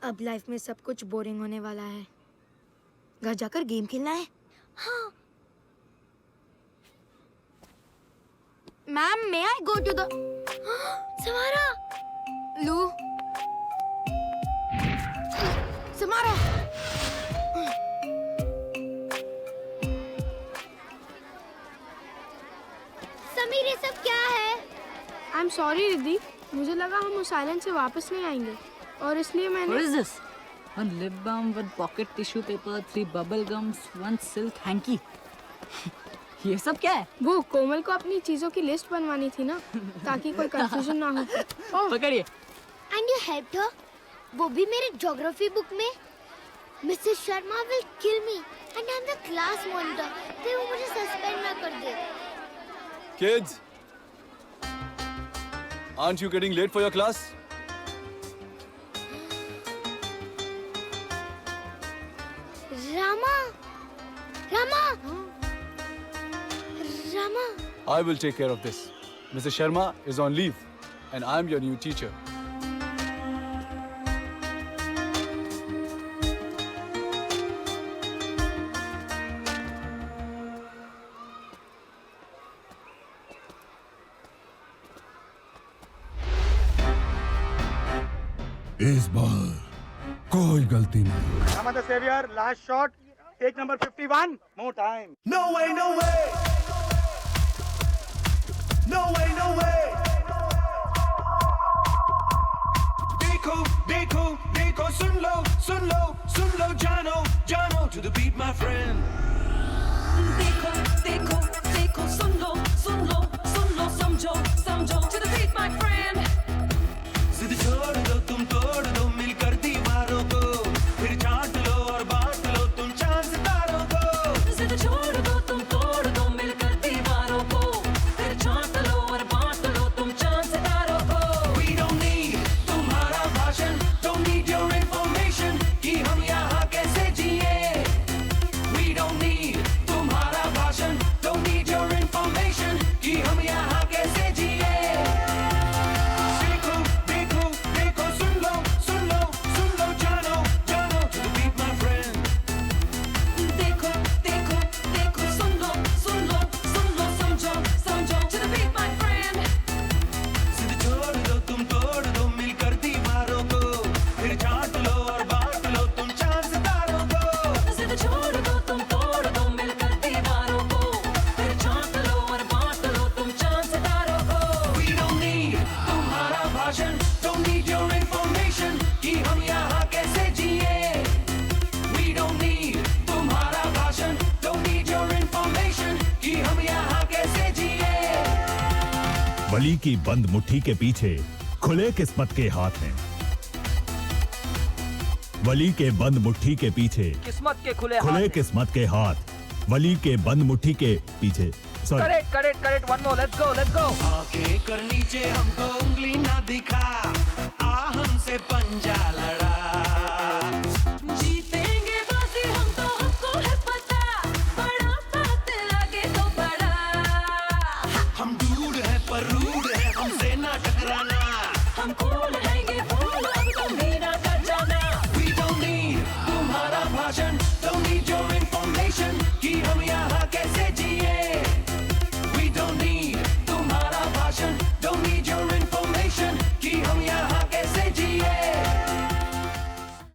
अब life में सब कुछ boring होने वाला है। घर जाकर game खेलना है। हाँ। Ma'am, may I go to the? Samara. Loo. Samara. Sameer, ये सब क्या है? I'm sorry रिद्धि, मुझे लगा हम उस आइलैंड से वापस नहीं आएंगे और इसलिए मैंने। What is this? One lip balm with pocket tissue paper, 3 bubble gums, 1 silk hanky. ये सब क्या है? वो कोमल को अपनी चीजों की लिस्ट बनवानी थी ना, ताकि कोई कंफ्यूजन ना हो। पकड़िए। And you helped her? वो भी मेरे ज्योग्राफी बुक में। Mrs. Sharma will kill me and I'm the class monitor. फिर वो मुझे सस्पेंड ना कर दे। Kids, aren't you getting late for your class? Rama, Rama, Rama. I will take care of this. Mrs. Sharma is on leave, and I'm your new teacher. इस बार कोई गलती नहीं। Rama the Savior, last shot, take number 51, more time. No way, no way. No way, no way. देखो, देखो, देखो, सुन लो, सुन लो, सुन लो, जानो, जानो, to the beat, my friend. देखो देखो देखो सुन लो सुन लो सुन लो समझो समझो to the beat my friend जिद छोड़ दो तुम तोड़ दो मिलकर दीवारों को फिर छांट लो और बांट लो तुम चांद सितारों को जिद छोड़ दो तुम तोड़ दो मिलकर दीवारों को फिर छांट लो और बांट लो तुम चांद सितारों को We don't need तुम्हारा भाषण don't need your information कि हम यहाँ कैसे जिए We don't need तुम्हारा भाषण don't need your information कि हम यहाँ कैसे जिए देखो देखो देखो सुन लो जानो जानो to the beat my friend देखो देखो देखो सुन लो समझो समझो to the beat my friend जिद छोड़ दो तुम तोड़ दो मिलकर दीवारों को फिर छांट लो और बांट लो तुम चांद सितारों को जिद छोड़ दो तुम तोड़ दो मिलकर दीवारों को फिर छांट लो और बांट लो तुम चांद सितारों को We don't need तुम्हारा भाषण don't need your information कि हम यहाँ कैसे जिए We don't need तुम्हारा भाषण don't need your information कि हम यहाँ कैसे जिए वली की बंद मुट्ठी के पीछे खुले किस्मत के हाथ हैं। वली के बंद मुट्ठी के पीछे किस्मत के खुले खुले किस्मत के हाथ। वली के बंद मुट्ठी के पीछे sorry correct, one more, let's go. आगे कर नीचे हमको उंगली ना दिखा आ हमसे पंजा लड़ा